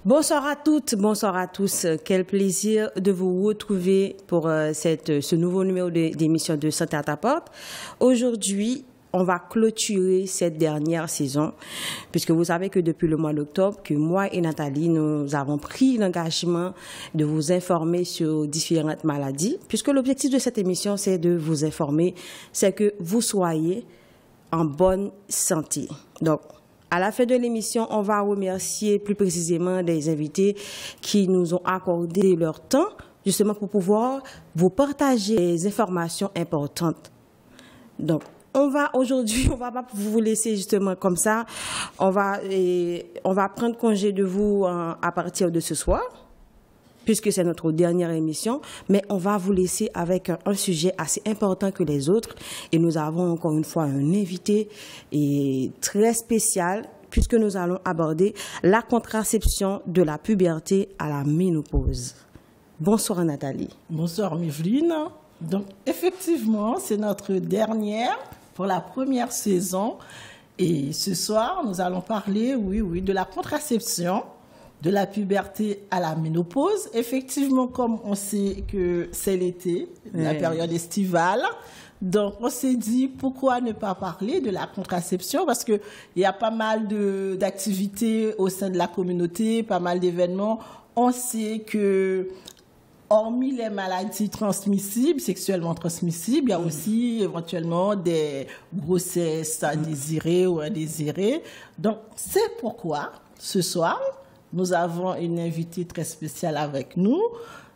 Bonsoir à toutes, bonsoir à tous. Quel plaisir de vous retrouver pour ce nouveau numéro d'émission de Santé à ta porte. Aujourd'hui, on va clôturer cette dernière saison, puisque vous savez que depuis le mois d'octobre, que moi et Nathalie, nous avons pris l'engagement de vous informer sur différentes maladies, puisque l'objectif de cette émission, c'est de vous informer, c'est que vous soyez en bonne santé. Donc, à la fin de l'émission, on va remercier plus précisément des invités qui nous ont accordé leur temps, justement pour pouvoir vous partager des informations importantes. Donc, aujourd'hui, on va pas vous laisser justement comme ça. On va prendre congé de vous à partir de ce soir, puisque c'est notre dernière émission, mais on va vous laisser avec un sujet assez important que les autres. Et nous avons encore une fois un invité très spécial, puisque nous allons aborder la contraception de la puberté à la ménopause. Bonsoir Nathalie. Bonsoir Miveline. Donc effectivement, c'est notre dernière pour la première saison. Et ce soir, nous allons parler, de la contraception de la puberté à la ménopause. Effectivement, comme on sait que c'est l'été, la période estivale, donc on s'est dit pourquoi ne pas parler de la contraception, parce qu'il y a pas mal d'activités au sein de la communauté, pas mal d'événements. On sait que hormis les maladies transmissibles, sexuellement transmissibles, il y a aussi éventuellement des grossesses désirées ou indésirées. Donc c'est pourquoi ce soir, nous avons une invitée très spéciale avec nous.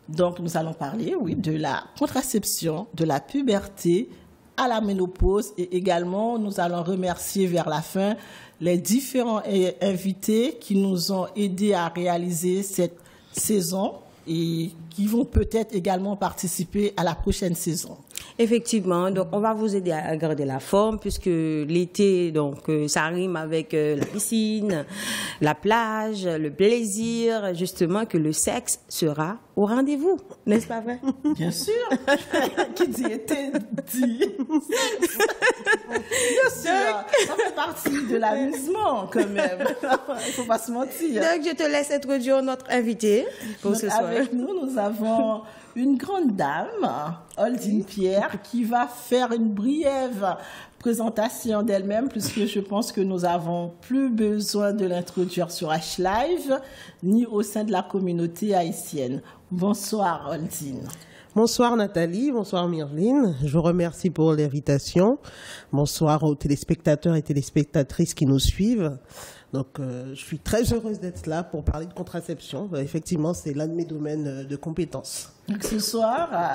Donc, nous allons parler, de la contraception, de la puberté à la ménopause. Et également, nous allons remercier vers la fin les différents invités qui nous ont aidés à réaliser cette saison et qui vont peut-être également participer à la prochaine saison. Effectivement, donc on va vous aider à garder la forme, puisque l'été, donc ça rime avec la piscine, la plage, le plaisir, justement que le sexe sera au rendez-vous, n'est-ce pas vrai? Bien sûr. Qui dit été dit sexe. Bien sûr. Ça fait partie de l'amusement quand même. Il ne faut pas se mentir. Donc je te laisse introduire notre invité pour ce soir. Avec nous avons une grande dame, Oldine Pierre, qui va faire une brève présentation d'elle-même, puisque je pense que nous n'avons plus besoin de l'introduire sur H-Live, ni au sein de la communauté haïtienne. Bonsoir, Oldine. Bonsoir Nathalie, bonsoir Myrline. Je vous remercie pour l'invitation. Bonsoir aux téléspectateurs et téléspectatrices qui nous suivent. Donc, je suis très heureuse d'être là pour parler de contraception. Effectivement, c'est l'un de mes domaines de compétences. Donc, ce soir,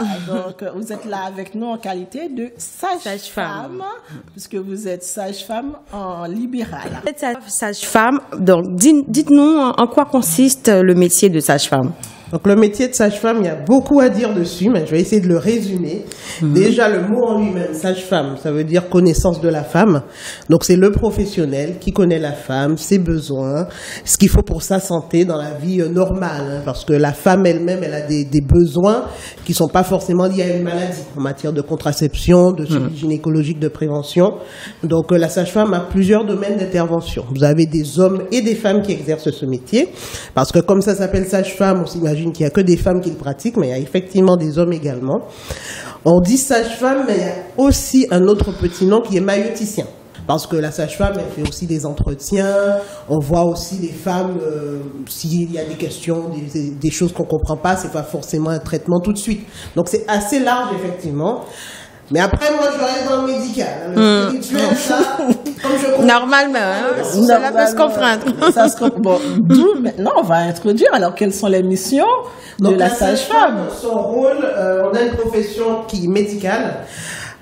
vous êtes là avec nous en qualité de sage-femme, puisque vous êtes sage-femme en libéral. Vous êtes sage-femme, donc dites-nous en quoi consiste le métier de sage-femme. Donc le métier de sage-femme, il y a beaucoup à dire dessus, mais je vais essayer de le résumer. Déjà, le mot en lui-même, sage-femme, ça veut dire connaissance de la femme. Donc c'est le professionnel qui connaît la femme, ses besoins, ce qu'il faut pour sa santé dans la vie normale. Parce que la femme elle-même, elle a des besoins qui sont pas forcément liés à une maladie, en matière de contraception, de suivi gynécologique, de prévention. Donc la sage-femme a plusieurs domaines d'intervention. Vous avez des hommes et des femmes qui exercent ce métier. Parce que comme ça s'appelle sage-femme, on s'imagine qu'il n'y a que des femmes qui le pratiquent, mais il y a effectivement des hommes également. On dit sage-femme, mais il y a aussi un autre petit nom qui est maïeuticien. Parce que la sage-femme, elle fait aussi des entretiens. On voit aussi les femmes, s'il y a des questions, des choses qu'on ne comprend pas, c'est pas forcément un traitement tout de suite. Donc c'est assez large, effectivement. Mais après, moi, je reste dans le médical. Le spirituel, ça, comme je comprends. Normalement, cela peut se comprendre. Ça se comprend. Bon, d'où maintenant, on va introduire. Alors, quelles sont les missions de la sage-femme? Son rôle, on a une profession qui est médicale.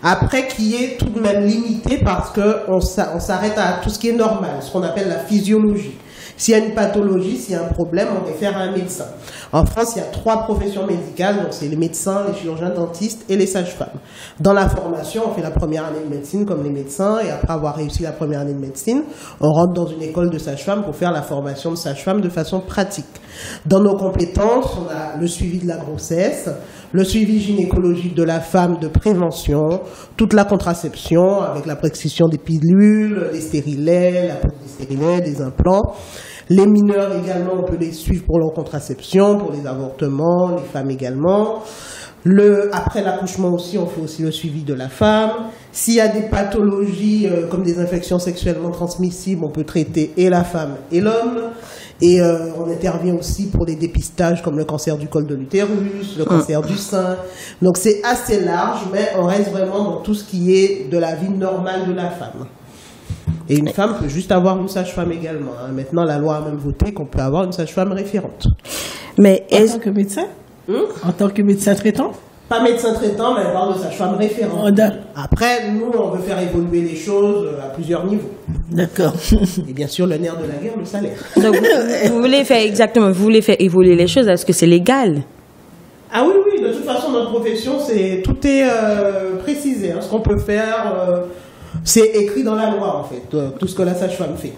Après, qui est tout de même limitée parce qu'on s'arrête à tout ce qui est normal, ce qu'on appelle la physiologie. S'il y a une pathologie, s'il y a un problème, on réfère à un médecin. En France, il y a 3 professions médicales, donc c'est les médecins, les chirurgiens dentistes et les sages-femmes. Dans la formation, on fait la première année de médecine comme les médecins, et après avoir réussi la première année de médecine, on rentre dans une école de sage-femme pour faire la formation de sage-femme de façon pratique. Dans nos compétences, on a le suivi de la grossesse, le suivi gynécologique de la femme, de prévention, toute la contraception avec la prescription des pilules, des stérilets, la pose des stérilets, des implants. Les mineurs également, on peut les suivre pour leur contraception, pour les avortements, les femmes également. Après l'accouchement aussi, on fait aussi le suivi de la femme. S'il y a des pathologies comme des infections sexuellement transmissibles, on peut traiter et la femme et l'homme. Et on intervient aussi pour des dépistages comme le cancer du col de l'utérus, le cancer du sein. Donc c'est assez large, mais on reste vraiment dans tout ce qui est de la vie normale de la femme. Et une femme peut juste avoir une sage-femme également. Hein. Maintenant, la loi a même voté qu'on peut avoir une sage-femme référente. Mais en tant que médecin En tant que médecin traitant? Pas médecin traitant, mais elle parle de sage-femme référente. Après, nous, on veut faire évoluer les choses à plusieurs niveaux. D'accord. Et bien sûr, le nerf de la guerre, le salaire. Donc, vous voulez faire évoluer les choses. Est-ce que c'est légal? Ah oui, oui. De toute façon, notre profession, tout est précisé. Hein. Ce qu'on peut faire, c'est écrit dans la loi, en fait, tout ce que la sage-femme fait.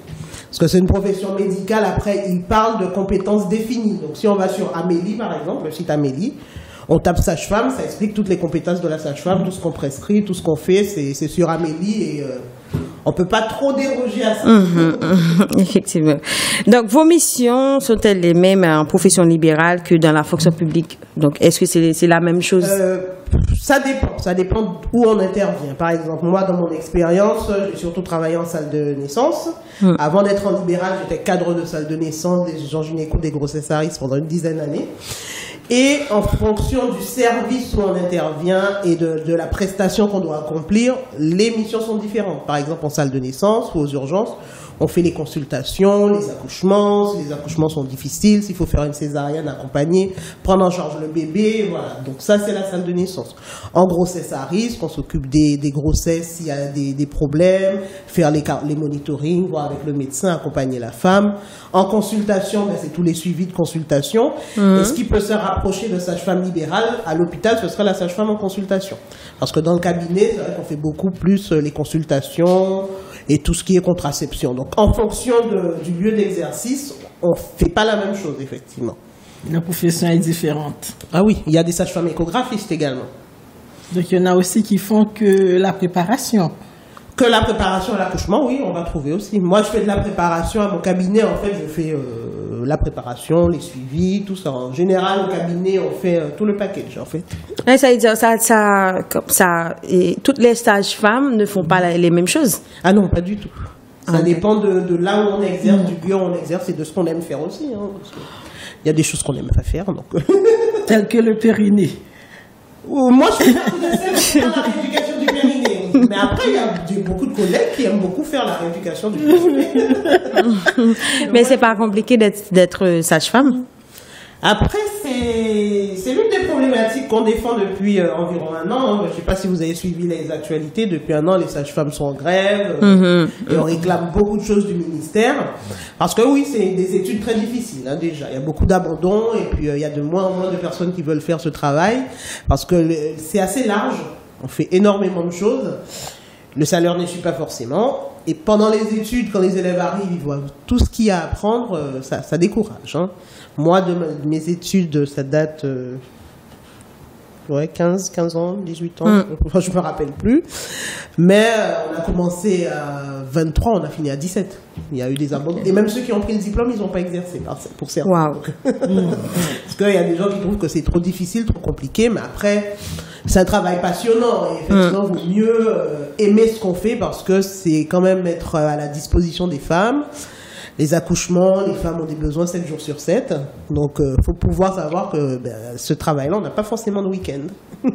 Parce que c'est une profession médicale, après, il parle de compétences définies. Donc, si on va sur Amélie, par exemple, le site Amélie, on tape sage-femme, ça explique toutes les compétences de la sage-femme, tout ce qu'on prescrit, tout ce qu'on fait, c'est sur Amélie et on ne peut pas trop déroger à ça. Effectivement. Donc, vos missions sont-elles les mêmes en profession libérale que dans la fonction publique? Donc, est-ce que c'est la même chose? Ça dépend où on intervient. Par exemple, moi, dans mon expérience, j'ai surtout travaillé en salle de naissance. Avant d'être en libéral, j'étais cadre de salle de naissance, des urgences gynéco, des grossesses à risque pendant une dizaine d'années. Et en fonction du service où on intervient et de la prestation qu'on doit accomplir, les missions sont différentes. Par exemple, en salle de naissance ou aux urgences, on fait les consultations, les accouchements. Si les accouchements sont difficiles, s'il faut faire une césarienne accompagnée, prendre en charge le bébé, voilà. Donc ça, c'est la salle de naissance. En grossesse à risque, on s'occupe des grossesses s'il y a des problèmes, faire les monitorings, voir avec le médecin, accompagner la femme. En consultation, c'est tous les suivis de consultation. Et ce qui peut se rapprocher de sage-femme libérale, à l'hôpital, ce serait la sage-femme en consultation. Parce que dans le cabinet, c'est vrai qu'on fait beaucoup plus les consultations et tout ce qui est contraception. Donc, en fonction du lieu d'exercice, on ne fait pas la même chose, effectivement. La profession est différente. Ah oui, il y a des sages-femmes échographistes également. Donc, il y en a aussi qui font que la préparation. Que la préparation à l'accouchement, oui, on va trouver aussi. Moi, je fais de la préparation à mon cabinet. En fait, je fais la préparation, les suivis, tout ça. En général, au cabinet, on fait tout le package, en fait. Ouais, ça veut dire toutes les sages-femmes ne font pas les mêmes choses? Ah non, pas du tout. Ça dépend de là où on exerce, du lieu où on exerce et de ce qu'on aime faire aussi. Hein, parce que il y a des choses qu'on n'aime pas faire. Donc... Tel que le périnée. Moi, je fais la rééducation du périnée. Mais après, il y a beaucoup de collègues qui aiment beaucoup faire la rééducation du périnée. Mais c'est pas compliqué d'être sage-femme? Après, c'est l'une des problématiques qu'on défend depuis environ un an. Je ne sais pas si vous avez suivi les actualités. Depuis un an, les sages-femmes sont en grève et on réclame beaucoup de choses du ministère. Parce que oui, c'est des études très difficiles, hein, déjà. Il y a beaucoup d'abandon et puis il y a de moins en moins de personnes qui veulent faire ce travail. Parce que c'est assez large. On fait énormément de choses. Le salaire ne suit pas forcément. Et pendant les études, quand les élèves arrivent, ils voient tout ce qu'il y a à apprendre, ça décourage. Hein. Moi, de mes études, ça date 15 ans, 18 ans, je ne me rappelle plus. Mais on a commencé à 23, on a fini à 17. Il y a eu des abandons. Et même ceux qui ont pris le diplôme, ils n'ont pas exercé pour certains. Wow. Parce qu'il y a des gens qui trouvent que c'est trop difficile, trop compliqué, mais après... C'est un travail passionnant et effectivement, il vaut mieux aimer ce qu'on fait parce que c'est quand même être à la disposition des femmes. Les accouchements, les femmes ont des besoins 7 jours sur 7. Donc, il faut pouvoir savoir que ce travail-là, on n'a pas forcément de week-end.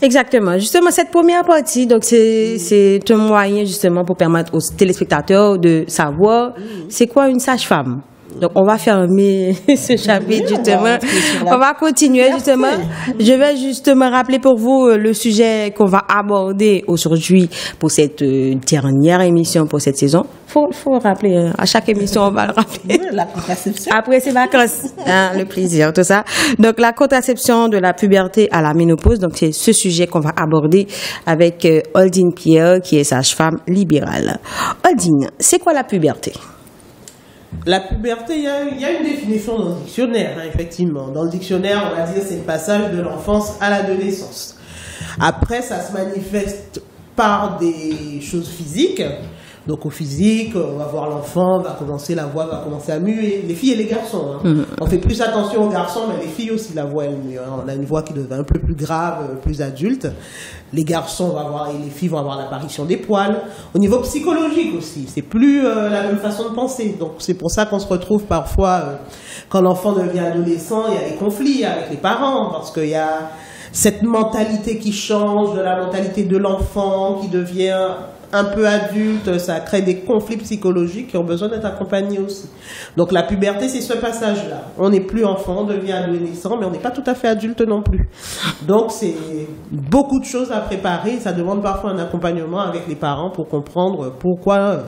Exactement. Justement, cette première partie, donc c'est un moyen justement pour permettre aux téléspectateurs de savoir c'est quoi une sage-femme. Donc, on va fermer ce chapitre, justement. On va continuer, justement. Je vais justement rappeler pour vous le sujet qu'on va aborder aujourd'hui pour cette dernière émission pour cette saison. Faut rappeler, à chaque émission, on va le rappeler. La contraception. Après ces vacances, hein, le plaisir, tout ça. Donc, la contraception de la puberté à la ménopause. Donc, c'est ce sujet qu'on va aborder avec Oldine Pierre, qui est sage-femme libérale. Oldine, c'est quoi la puberté? La puberté, il y a une définition dans le dictionnaire, hein, effectivement. Dans le dictionnaire, on va dire c'est le passage de l'enfance à l'adolescence. Après, ça se manifeste par des choses physiques. Donc au physique, on va voir l'enfant, la voix va commencer à muer. Les filles et les garçons. Hein. On fait plus attention aux garçons, mais les filles aussi, la voix elle mue. Hein. On a une voix qui devient un peu plus grave, plus adulte. Les garçons et les filles vont avoir l'apparition des poils. Au niveau psychologique aussi, c'est plus la même façon de penser. Donc c'est pour ça qu'on se retrouve parfois, quand l'enfant devient adolescent, il y a des conflits avec les parents, parce qu'il y a cette mentalité qui change, de la mentalité de l'enfant qui devient un peu adulte, ça crée des conflits psychologiques qui ont besoin d'être accompagnés aussi. Donc la puberté, c'est ce passage-là. On n'est plus enfant, on devient adolescent, mais on n'est pas tout à fait adulte non plus. Donc c'est beaucoup de choses à préparer. Ça demande parfois un accompagnement avec les parents pour comprendre pourquoi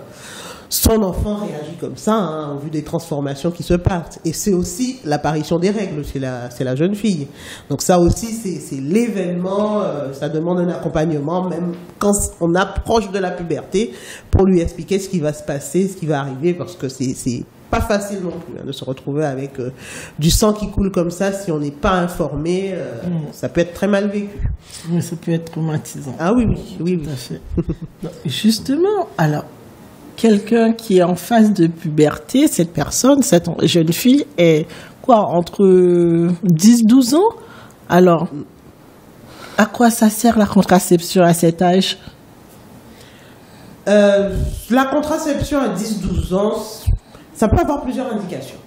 son enfant réagit comme ça, hein, en vue des transformations qui se passent. Et c'est aussi l'apparition des règles chez la jeune fille. Donc ça aussi, c'est l'événement, ça demande un accompagnement, même quand on approche de la puberté, pour lui expliquer ce qui va se passer, ce qui va arriver, parce que c'est pas facile non plus, hein, de se retrouver avec du sang qui coule comme ça. Si on n'est pas informé, ça peut être très mal vécu. Oui, ça peut être traumatisant. Ah oui. Tout à fait. Justement, alors, quelqu'un qui est en phase de puberté, cette personne, cette jeune fille est quoi, entre 10-12 ans? Alors, à quoi ça sert la contraception à cet âge? La contraception à 10-12 ans, ça peut avoir plusieurs indications.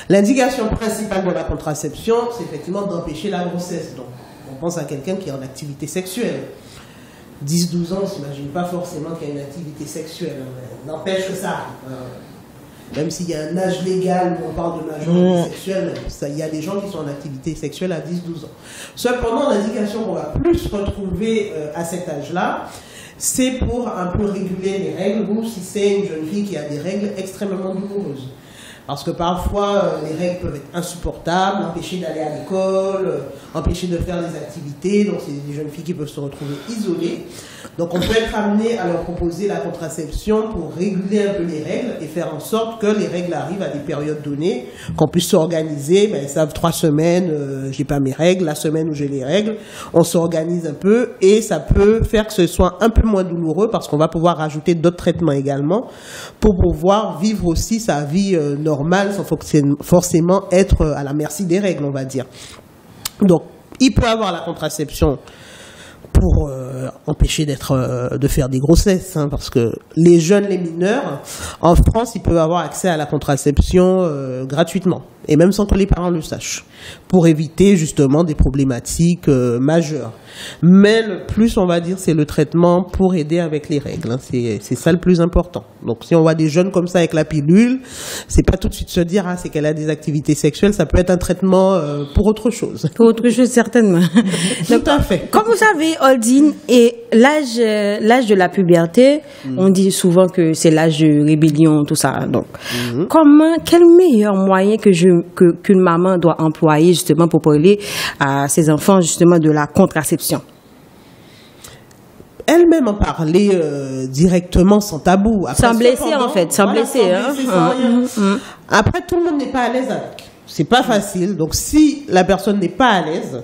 L'indication principale de la contraception, c'est effectivement d'empêcher la grossesse. Donc, on pense à quelqu'un qui est en activité sexuelle. 10-12 ans, on ne s'imagine pas forcément qu'il y a une activité sexuelle. N'empêche que ça arrive. Même s'il y a un âge légal où on parle de majorité sexuelle, il y a des gens qui sont en activité sexuelle à 10-12 ans. Cependant, l'indication qu'on va plus retrouver à cet âge-là, c'est pour un peu réguler les règles, ou si c'est une jeune fille qui a des règles extrêmement douloureuses. Parce que parfois, les règles peuvent être insupportables, empêcher d'aller à l'école, empêcher de faire des activités. Donc, c'est des jeunes filles qui peuvent se retrouver isolées. Donc, on peut être amené à leur proposer la contraception pour réguler un peu les règles et faire en sorte que les règles arrivent à des périodes données, qu'on puisse s'organiser. Ben, ils savent 3 semaines, j'ai pas mes règles. La semaine où j'ai les règles, on s'organise un peu et ça peut faire que ce soit un peu moins douloureux parce qu'on va pouvoir rajouter d'autres traitements également pour pouvoir vivre aussi sa vie normale sans forcément être à la merci des règles, on va dire. Donc, il peut avoir la contraception pour empêcher de faire des grossesses, hein, parce que les jeunes, les mineurs, en France, ils peuvent avoir accès à la contraception gratuitement, et même sans que les parents le sachent, pour éviter justement des problématiques majeures. Mais le plus, on va dire, c'est le traitement pour aider avec les règles, hein, c'est ça le plus important. Donc si on voit des jeunes comme ça avec la pilule, c'est pas tout de suite se dire c'est qu'elle a des activités sexuelles, ça peut être un traitement pour autre chose. Pour autre chose, certainement. Tout à fait. Comme vous savez, Aldine, et l'âge de la puberté, on dit souvent que c'est l'âge de rébellion, tout ça. Donc, quel meilleur moyen qu'une maman doit employer justement pour parler à ses enfants justement de la contraception? Elle-même en parler directement, sans tabou. Après, sans blesser, en fait, sans blesser. Sans rien. Après, tout le monde n'est pas à l'aise avec. C'est pas facile. Donc, si la personne n'est pas à l'aise,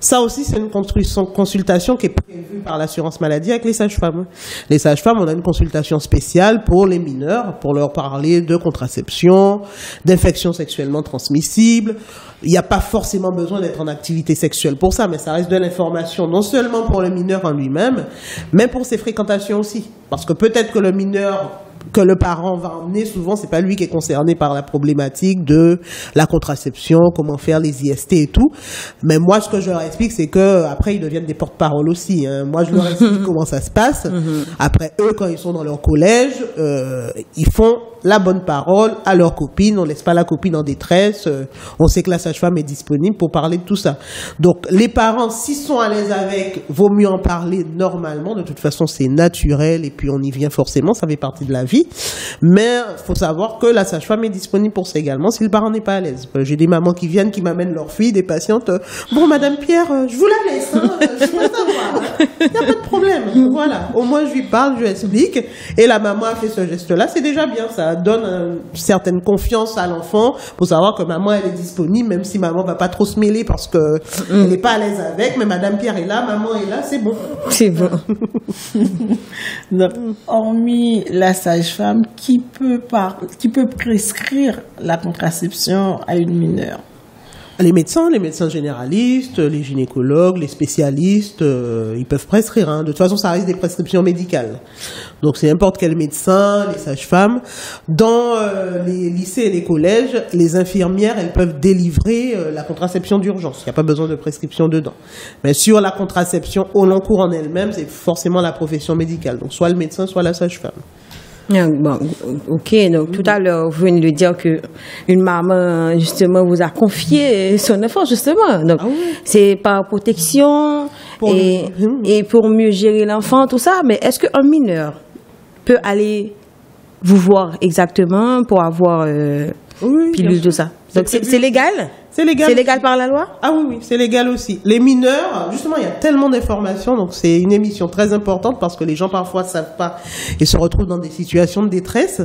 ça aussi, c'est une consultation qui est prévue par l'assurance maladie avec les sages-femmes. Les sages-femmes, on a une consultation spéciale pour les mineurs, pour leur parler de contraception, d'infections sexuellement transmissibles. Il n'y a pas forcément besoin d'être en activité sexuelle pour ça, mais ça reste de l'information, non seulement pour le mineur en lui-même, mais pour ses fréquentations aussi. Parce que peut-être que le mineur que le parent va emmener, souvent, c'est pas lui qui est concerné par la problématique de la contraception, comment faire les IST et tout. Mais moi, ce que je leur explique, c'est que après, ils deviennent des porte-parole aussi, hein. Moi, je leur explique comment ça se passe. Après, eux, quand ils sont dans leur collège, ils font la bonne parole à leur copine. On laisse pas la copine en détresse. On sait que la sage-femme est disponible pour parler de tout ça. Donc, les parents, s'ils sont à l'aise avec, vaut mieux en parler normalement. De toute façon, c'est naturel et puis on y vient forcément. Ça fait partie de la vie. vie. Mais il faut savoir que la sage-femme est disponible pour ça également si le parent n'est pas à l'aise. J'ai des mamans qui viennent, qui m'amènent leur fille, des patientes. Bon, Madame Pierre, je vous la laisse. Hein, je veux savoir. Il n'y a pas de problème. Voilà. Au moins, je lui parle, je lui explique. Et la maman a fait ce geste-là. C'est déjà bien. Ça donne une certaine confiance à l'enfant pour savoir que maman, elle est disponible, même si maman va pas trop se mêler parce que elle n'est pas à l'aise avec. Mais Madame Pierre est là, maman est là, c'est bon. C'est bon. Donc, hormis la sage-femme, qui peut prescrire la contraception à une mineure? Les médecins généralistes, les gynécologues, les spécialistes, ils peuvent prescrire. Hein. De toute façon, ça reste des prescriptions médicales. Donc, c'est n'importe quel médecin, les sages-femmes. Dans les lycées et les collèges, les infirmières, elles peuvent délivrer la contraception d'urgence. Il n'y a pas besoin de prescription dedans. Mais sur la contraception au long cours en elle-même, c'est forcément la profession médicale. Donc, soit le médecin, soit la sage-femme. Bon, ok. Donc, tout à l'heure, vous venez de dire que une maman, justement, vous a confié son enfant, justement. Donc, c'est par protection et pour mieux gérer l'enfant, tout ça. Mais est-ce qu'un mineur peut aller vous voir exactement pour avoir pilule, tout ça? Donc, c'est légal? C'est légal. C'est légal par la loi? Ah oui, c'est légal aussi. Les mineurs, justement, il y a tellement d'informations, donc c'est une émission très importante parce que les gens parfois ne savent pas et se retrouvent dans des situations de détresse.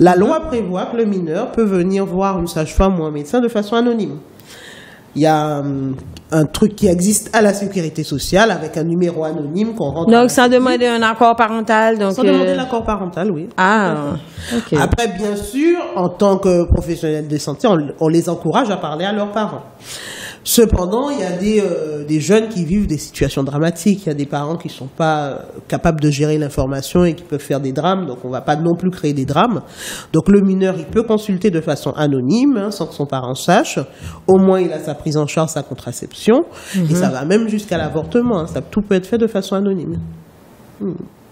La loi prévoit que le mineur peut venir voir une sage-femme ou un médecin de façon anonyme. Il y a un truc qui existe à la sécurité sociale avec un numéro anonyme qu'on rentre. Donc, sans demander un accord parental. Donc, sans demander l'accord parental, oui. Ah, ok. Après, bien sûr, en tant que professionnel de santé, on les encourage à parler à leurs parents. Cependant, il y a des jeunes qui vivent des situations dramatiques. Il y a des parents qui sont pas capables de gérer l'information et qui peuvent faire des drames. Donc, on va pas non plus créer des drames. Donc, le mineur, il peut consulter de façon anonyme, hein, sans que son parent sache. Au moins, il a sa prise en charge, sa contraception. Et ça va même jusqu'à l'avortement. Hein. Tout peut être fait de façon anonyme.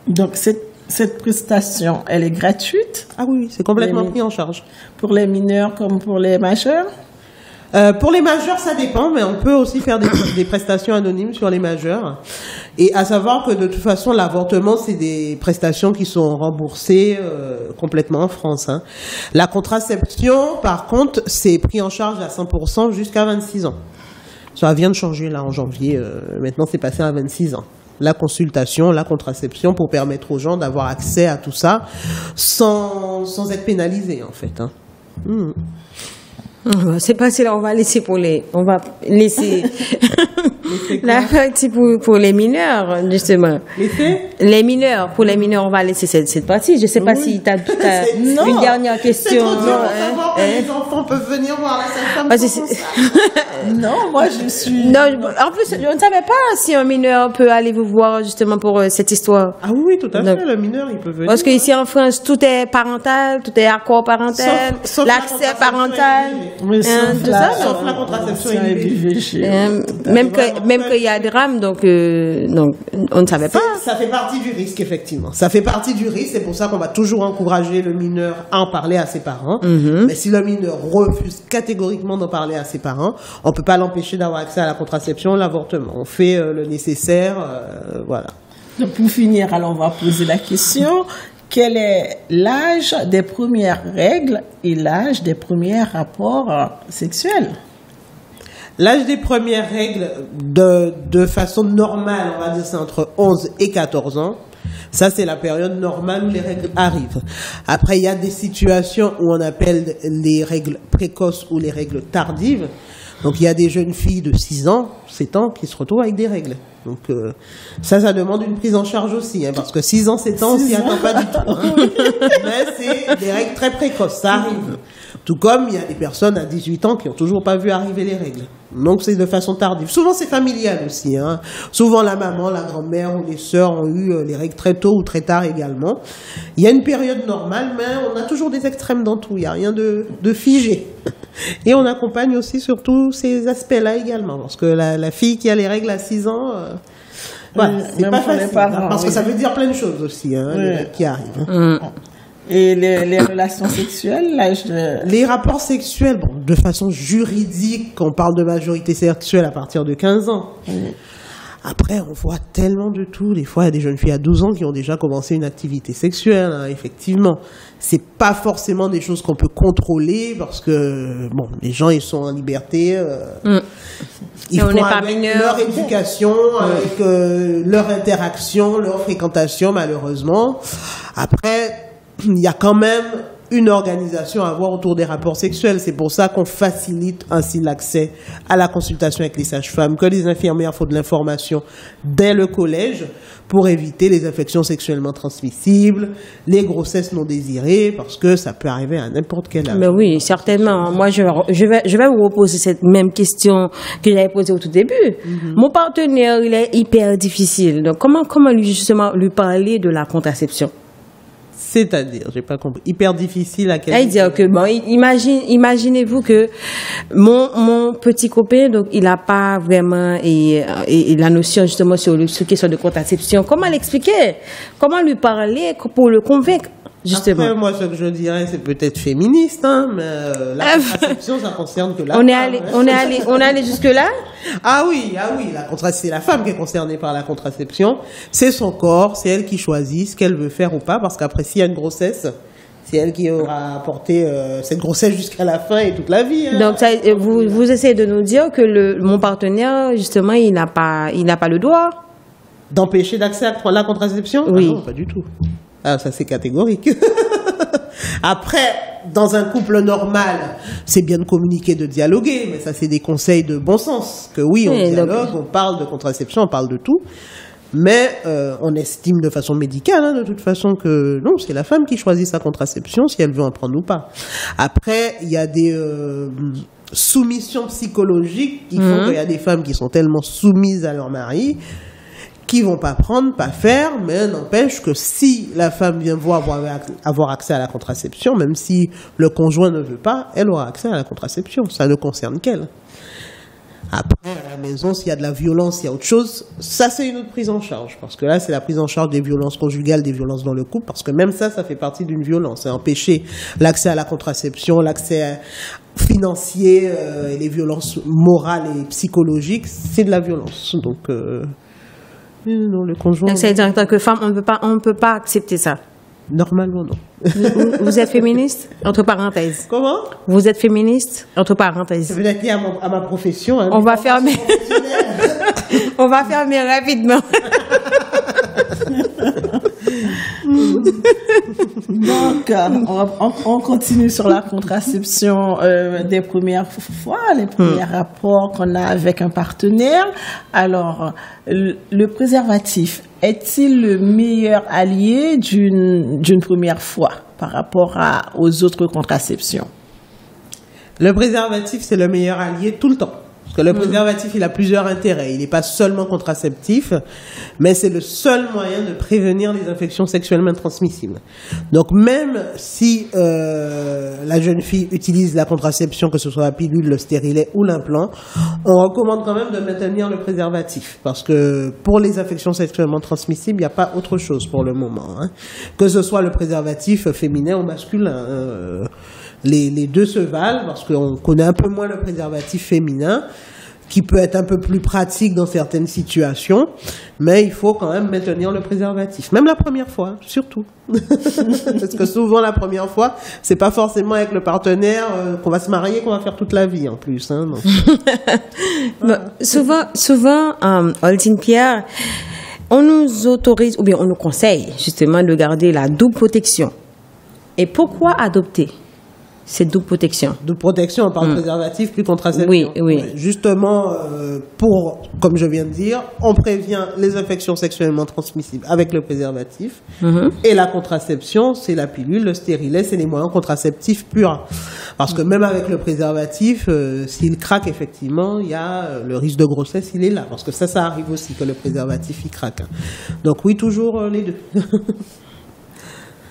Donc, cette prestation, elle est gratuite? Ah oui, c'est complètement pris en charge. Pour les mineurs comme pour les majeurs? Pour les majeurs, ça dépend, mais on peut aussi faire des prestations anonymes sur les majeurs. Et à savoir que de toute façon, l'avortement, c'est des prestations qui sont remboursées complètement en France. Hein. La contraception, par contre, c'est pris en charge à 100% jusqu'à 26 ans. Ça vient de changer là en janvier. Maintenant, c'est passé à 26 ans. La consultation, la contraception, pour permettre aux gens d'avoir accès à tout ça sans être pénalisés, en fait. Hein. C'est passé là, on va laisser la partie pour les mineurs, justement. Les mineurs, pour les mineurs, on va laisser cette partie. Je sais pas si tu as une dernière question. C'est trop dur pour savoir que les enfants peuvent venir voir la sage-femme. Non, moi je suis... Non, en plus, on ne savait pas si un mineur peut aller vous voir justement pour cette histoire. Ah oui, tout à fait, le mineur, il peut venir. Parce qu'ici en France, tout est parental, tout est accord parental, l'accès parental. Mais sauf la contraception IVG. Même qu'il y a des drames, donc on ne savait pas. Ça fait partie du risque, effectivement. Ça fait partie du risque, c'est pour ça qu'on va toujours encourager le mineur à en parler à ses parents. Mais si le mineur refuse catégoriquement d'en parler à ses parents, on ne peut pas l'empêcher d'avoir accès à la contraception, l'avortement. On fait le nécessaire, voilà. Donc pour finir, alors on va poser la question. Quel est l'âge des premières règles et l'âge des premiers rapports sexuels? L'âge des premières règles, de façon normale, on va dire c'est entre 11 et 14 ans. Ça, c'est la période normale où les règles arrivent. Après, il y a des situations où on appelle les règles précoces ou les règles tardives. Donc, il y a des jeunes filles de 6 ans, 7 ans qui se retrouvent avec des règles. Donc, ça demande une prise en charge aussi, hein, parce que 6 ans, 7 ans, on s'y attend pas du tout. Hein. Mais c'est des règles très précoces, ça arrive. Tout comme il y a des personnes à 18 ans qui n'ont toujours pas vu arriver les règles. Donc, c'est de façon tardive. Souvent, c'est familial aussi. Hein. Souvent, la maman, la grand-mère ou les sœurs ont eu les règles très tôt ou très tard également. Il y a une période normale, mais on a toujours des extrêmes dans tout. Il n'y a rien de figé. Et on accompagne aussi sur tous ces aspects-là également. Parce que la fille qui a les règles à 6 ans, voilà, c'est pas facile. Parents, parce que ça veut dire plein de choses aussi, hein, les règles qui arrivent. Et les relations sexuelles, l'âge de... Les rapports sexuels, bon, de façon juridique, on parle de majorité sexuelle à partir de 15 ans. Après, on voit tellement de tout. Des fois, il y a des jeunes filles à 12 ans qui ont déjà commencé une activité sexuelle, hein, effectivement. C'est pas forcément des choses qu'on peut contrôler parce que, bon, les gens, ils sont en liberté. Ils font avec leur éducation, avec leur interaction, leur fréquentation, malheureusement. Après, il y a quand même une organisation à avoir autour des rapports sexuels. C'est pour ça qu'on facilite ainsi l'accès à la consultation avec les sages-femmes, que les infirmières font de l'information dès le collège pour éviter les infections sexuellement transmissibles, les grossesses non désirées, parce que ça peut arriver à n'importe quel âge. Mais oui, certainement. Moi, je vais vous reposer cette même question que j'avais posée au tout début. Mon partenaire, il est hyper difficile. Donc, comment justement lui parler de la contraception? C'est-à-dire, j'ai pas compris. Hyper difficile à quel point? Dire que bon, imaginez-vous que mon petit copain, donc il a pas vraiment et la notion justement sur ce question de contraception. Comment l'expliquer? Comment lui parler pour le convaincre? Justement. Après, moi, ce que je dirais, c'est peut-être féministe, hein, mais la contraception, ça concerne que la femme. On est allé jusque-là? Ah oui, c'est la femme qui est concernée par la contraception. C'est son corps, c'est elle qui choisit ce qu'elle veut faire ou pas, parce qu'après, s'il y a une grossesse, c'est elle qui aura porté cette grossesse jusqu'à la fin et toute la vie. Hein. Donc, vous essayez de nous dire que mon partenaire, justement, il n'a pas le droit d'empêcher d'accès à la contraception? Oui. Ah non, pas du tout. Ah, ça c'est catégorique. Après, dans un couple normal, c'est bien de communiquer, de dialoguer, mais ça c'est des conseils de bon sens. Que oui, on dialogue, on parle de contraception, on parle de tout, mais on estime de façon médicale, hein, de toute façon, que non, c'est la femme qui choisit sa contraception, si elle veut en prendre ou pas. Après, il y a des soumissions psychologiques qui font qu'il y a des femmes qui sont tellement soumises à leur mari qui vont pas prendre, pas faire, mais n'empêche que si la femme vient avoir accès à la contraception, même si le conjoint ne veut pas, elle aura accès à la contraception. Ça ne concerne qu'elle. Après, à la maison, s'il y a de la violence, il y a autre chose, ça c'est une autre prise en charge. Parce que là, c'est la prise en charge des violences conjugales, des violences dans le couple, parce que même ça fait partie d'une violence. Empêcher l'accès à la contraception, l'accès financier, et les violences morales et psychologiques, c'est de la violence. Donc... non, le conjoint. Donc, c'est-à-dire, en tant que femme, on ne peut pas accepter ça. Normalement, non. Vous êtes féministe? Entre parenthèses. Comment? Vous êtes féministe? Entre parenthèses. Ça veut dire lié à ma profession. Hein, on va fermer. On va fermer rapidement. Donc, on continue sur la contraception des premières fois, les premiers rapports qu'on a avec un partenaire. Alors, le préservatif, est-il le meilleur allié d'une première fois par rapport aux autres contraceptions? Le préservatif, c'est le meilleur allié tout le temps. Parce que le préservatif, il a plusieurs intérêts. Il n'est pas seulement contraceptif, mais c'est le seul moyen de prévenir les infections sexuellement transmissibles. Donc même si la jeune fille utilise la contraception, que ce soit la pilule, le stérilet ou l'implant, on recommande quand même de maintenir le préservatif. Parce que pour les infections sexuellement transmissibles, il n'y a pas autre chose pour le moment. Hein. Que ce soit le préservatif féminin ou masculin. Les deux se valent parce qu'on connaît un peu moins le préservatif féminin qui peut être un peu plus pratique dans certaines situations, mais il faut quand même maintenir le préservatif, même la première fois, surtout. Parce que souvent la première fois, c'est pas forcément avec le partenaire qu'on va se marier, qu'on va faire toute la vie en plus. Hein, donc. Voilà. Souvent, Oltine Pierre, on nous autorise ou bien on nous conseille justement de garder la double protection. Et pourquoi adopter cette double protection? Double protection, on parle de préservatif plus contraception. Oui. Justement, comme je viens de dire, on prévient les infections sexuellement transmissibles avec le préservatif. Et la contraception, c'est la pilule, le stérilet, c'est les moyens contraceptifs purs. Parce que même avec le préservatif, s'il craque, effectivement, il y a le risque de grossesse, il est là. Parce que ça arrive aussi que le préservatif, il craque. Donc oui, toujours les deux.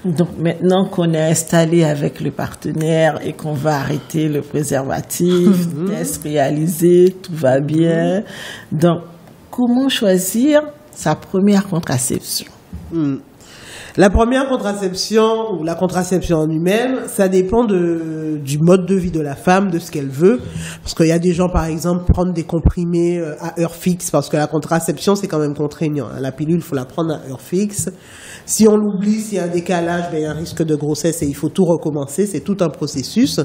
Donc maintenant qu'on est installé avec le partenaire et qu'on va arrêter le préservatif, test réalisé, tout va bien. Donc, comment choisir sa première contraception? La première contraception ou la contraception en elle-même, ça dépend du mode de vie de la femme, de ce qu'elle veut. Parce qu'il y a des gens, par exemple, prendre des comprimés à heure fixe, parce que la contraception, c'est quand même contraignant. La pilule, il faut la prendre à heure fixe. Si on l'oublie, s'il y a un décalage, ben, il y a un risque de grossesse et il faut tout recommencer. C'est tout un processus.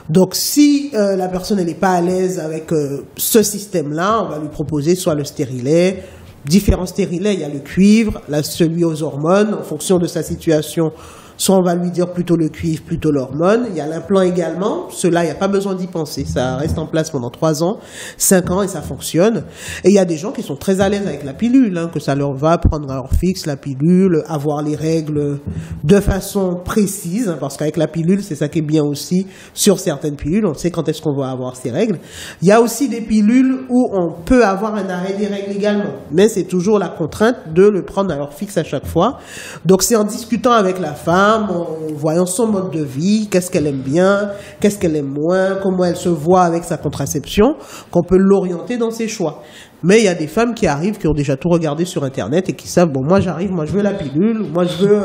Donc, si la personne n'est pas à l'aise avec ce système-là, on va lui proposer soit le stérilet, différents stérilets, il y a le cuivre, là, celui aux hormones, en fonction de sa situation. Soit on va lui dire plutôt le cuivre, plutôt l'hormone. Il y a l'implant également. Cela, il n'y a pas besoin d'y penser. Ça reste en place pendant 3 ans, 5 ans et ça fonctionne. Et il y a des gens qui sont très à l'aise avec la pilule, hein, que ça leur va prendre à heure fixe la pilule, avoir les règles de façon précise, hein, parce qu'avec la pilule, c'est ça qui est bien aussi sur certaines pilules. On sait quand est-ce qu'on va avoir ces règles. Il y a aussi des pilules où on peut avoir un arrêt des règles également. Mais c'est toujours la contrainte de le prendre à heure fixe à chaque fois. Donc c'est en discutant avec la femme, en voyant son mode de vie, qu'est-ce qu'elle aime bien, qu'est-ce qu'elle aime moins, comment elle se voit avec sa contraception, qu'on peut l'orienter dans ses choix. Mais il y a des femmes qui arrivent, qui ont déjà tout regardé sur Internet et qui savent, bon, moi j'arrive, moi je veux la pilule, moi je veux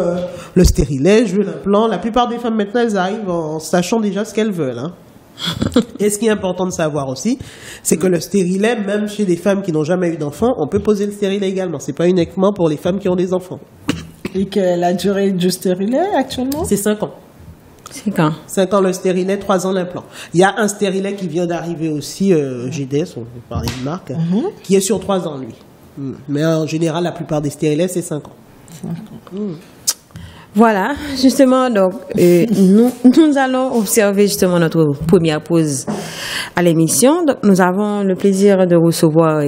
le stérilet, je veux l'implant. La plupart des femmes maintenant, elles arrivent en sachant déjà ce qu'elles veulent, hein. Et ce qui est important de savoir aussi, c'est que le stérilet, même chez des femmes qui n'ont jamais eu d'enfants, on peut poser le stérilet également. C'est pas uniquement pour les femmes qui ont des enfants. Et que la durée du stérilet actuellement? C'est 5 ans. 5 ans. 5 ans le stérilet, 3 ans l'implant. Il y a un stérilet qui vient d'arriver aussi, GDS, on peut parler de marque, qui est sur 3 ans lui. Mais en général, la plupart des stérilets, c'est 5 ans. 5 ans. Voilà, justement, donc, nous allons observer justement notre première pause à l'émission. Donc, nous avons le plaisir de recevoir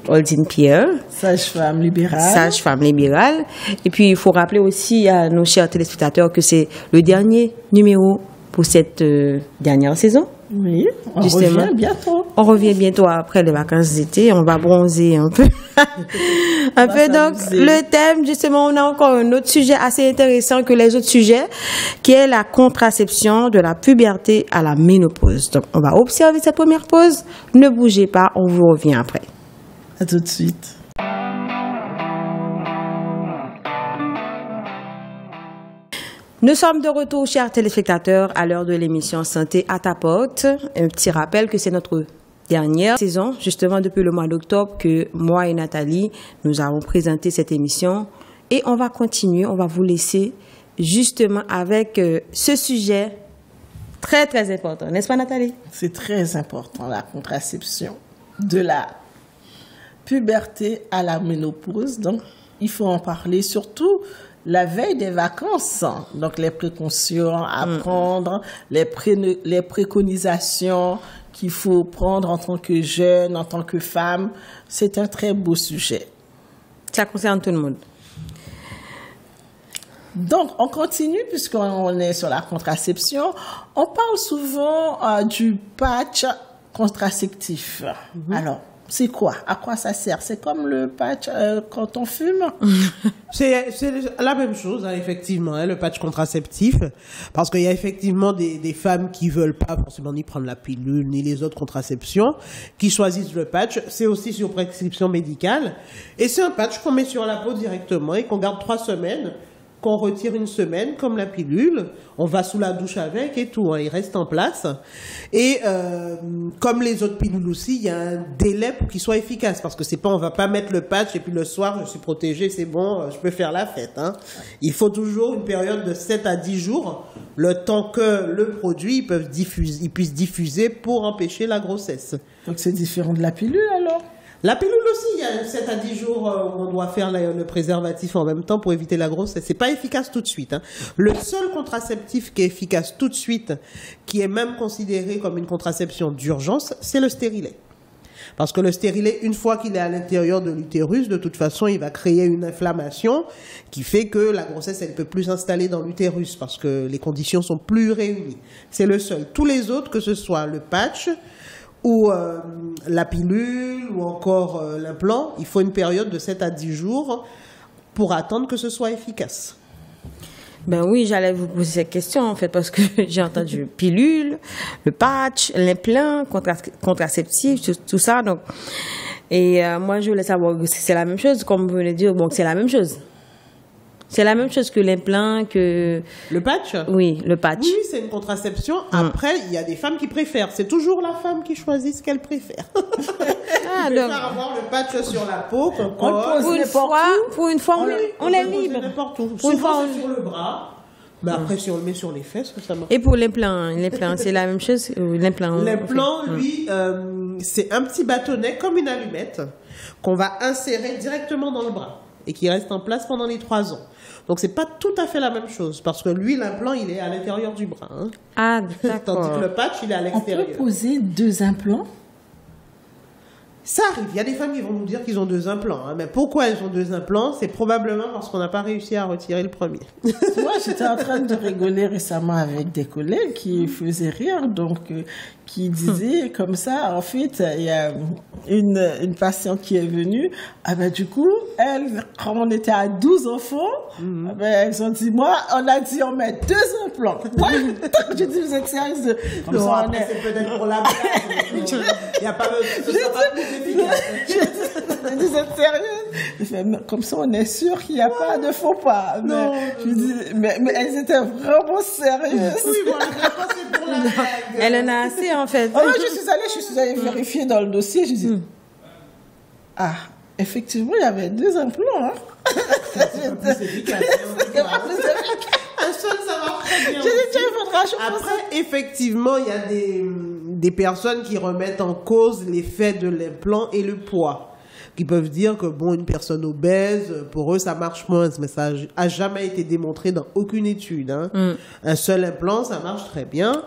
Oldine Pierre. Sage-femme libérale. Sage-femme libérale. Et puis, il faut rappeler aussi à nos chers téléspectateurs que c'est le dernier numéro pour cette dernière saison. Oui, on revient bientôt. On revient bientôt après les vacances d'été. On va bronzer un peu. Donc, le thème, justement, on a encore un autre sujet assez intéressant que les autres sujets, qui est la contraception de la puberté à la ménopause. Donc, on va observer cette première pause. Ne bougez pas, on vous revient après. À tout de suite. Nous sommes de retour, chers téléspectateurs, à l'heure de l'émission Santé à ta porte. Un petit rappel que c'est notre dernière saison, justement depuis le mois d'octobre, que moi et Nathalie, nous avons présenté cette émission. Et on va continuer, on va vous laisser justement avec ce sujet très, très important. N'est-ce pas, Nathalie? C'est très important, la contraception de la puberté à la ménopause. Donc, il faut en parler surtout la veille des vacances. Donc, les précautions à prendre, les préconisations qu'il faut prendre en tant que jeune, en tant que femme. C'est un très beau sujet. Ça concerne tout le monde. Donc, on continue puisqu'on est sur la contraception. On parle souvent du patch contraceptif. Alors, c'est quoi? À quoi ça sert? C'est comme le patch quand on fume? C'est la même chose, hein, effectivement, hein, le patch contraceptif. Parce qu'il y a effectivement des femmes qui veulent pas forcément ni prendre la pilule, ni les autres contraceptions, qui choisissent le patch. C'est aussi sur prescription médicale. Et c'est un patch qu'on met sur la peau directement et qu'on garde 3 semaines, qu'on retire 1 semaine, comme la pilule. On va sous la douche avec et tout, hein, il reste en place. Et comme les autres pilules aussi, il y a un délai pour qu'il soit efficace. Parce que c'est pas, on va pas mettre le patch et puis le soir, je suis protégée, c'est bon, je peux faire la fête. Hein. Il faut toujours une période de 7 à 10 jours, le temps que le produit il puisse diffuser pour empêcher la grossesse. Donc c'est différent de la pilule alors? La pilule aussi, il y a 7 à 10 jours où on doit faire le préservatif en même temps pour éviter la grossesse. C'est pas efficace tout de suite. Hein. Le seul contraceptif qui est efficace tout de suite, qui est même considéré comme une contraception d'urgence, c'est le stérilet. Parce que le stérilet, une fois qu'il est à l'intérieur de l'utérus, de toute façon, il va créer une inflammation qui fait que la grossesse, elle ne peut plus s'installer dans l'utérus parce que les conditions sont plus réunies. C'est le seul. Tous les autres, que ce soit le patch, ou la pilule, ou encore l'implant, il faut une période de 7 à 10 jours pour attendre que ce soit efficace. Ben oui, j'allais vous poser cette question, en fait, parce que j'ai entendu pilule, le patch, l'implant, contraceptif, tout ça, donc. Et moi, je voulais savoir si c'est la même chose, comme vous venez de dire, bon, c'est la même chose. C'est la même chose que l'implant, que... Le patch? Oui, le patch. Oui, c'est une contraception. Après, il y a des femmes qui préfèrent. C'est toujours la femme qui choisit ce qu'elle préfère. Ah, Elle donc, préfère avoir le patch sur la peau qu'on On le colle. pose pour une fois, on est peut le poser libre. n'importe où. Pour une Souvent, fois, c'est sur le bras. Mais après, si on le met sur les fesses, ça marche. Et pour l'implant, c'est la même chose. L'implant. L'implant, lui, c'est un petit bâtonnet comme une allumette qu'on va insérer directement dans le bras et qui reste en place pendant les 3 ans. Donc, c'est pas tout à fait la même chose parce que lui, l'implant, il est à l'intérieur du bras. Hein. Ah, Tandis d'accord. que le patch, il est à On l'extérieur. peut poser 2 implants. Ça arrive. Il y a des femmes qui vont nous dire qu'ils ont 2 implants. Hein. Mais pourquoi elles ont 2 implants? C'est probablement parce qu'on n'a pas réussi à retirer le premier. Moi, j'étais en train de rigoler récemment avec des collègues qui faisaient rire, donc qui disaient comme ça, en fait, il y a une patiente qui est venue, ah ben du coup, elle, quand on était à 12 enfants, ah ben, elles ont dit, moi, on a dit on met 2 implants. J'ai dit, vous êtes sérieuse? Comme Non, ça, on après, est... c'est peut-être pour la blague. Il n'y a pas de... Ce sera pas plus efficace. Je dis, vous êtes sérieuse? Il fait, mais comme ça, on est sûr qu'il n'y a pas de faux pas. Non, je dis, mais elles étaient vraiment sérieuses. Oui, voilà, c'est pour la blague. Elle en a assez, en fait. Oh, non, je suis allée vérifier dans le dossier. Je dis, ah, effectivement, il y avait 2 implants. Hein. C'est pas plus efficace. Un seul, ça marche très bien. J'ai dit, tiens, il faudra, je pense. Après, effectivement, il y a des personnes qui remettent en cause l'effet de l'implant et le poids. Qui peuvent dire que, bon, une personne obèse, pour eux, ça marche moins. Mais ça a jamais été démontré dans aucune étude. Hein. Un seul implant, ça marche très bien.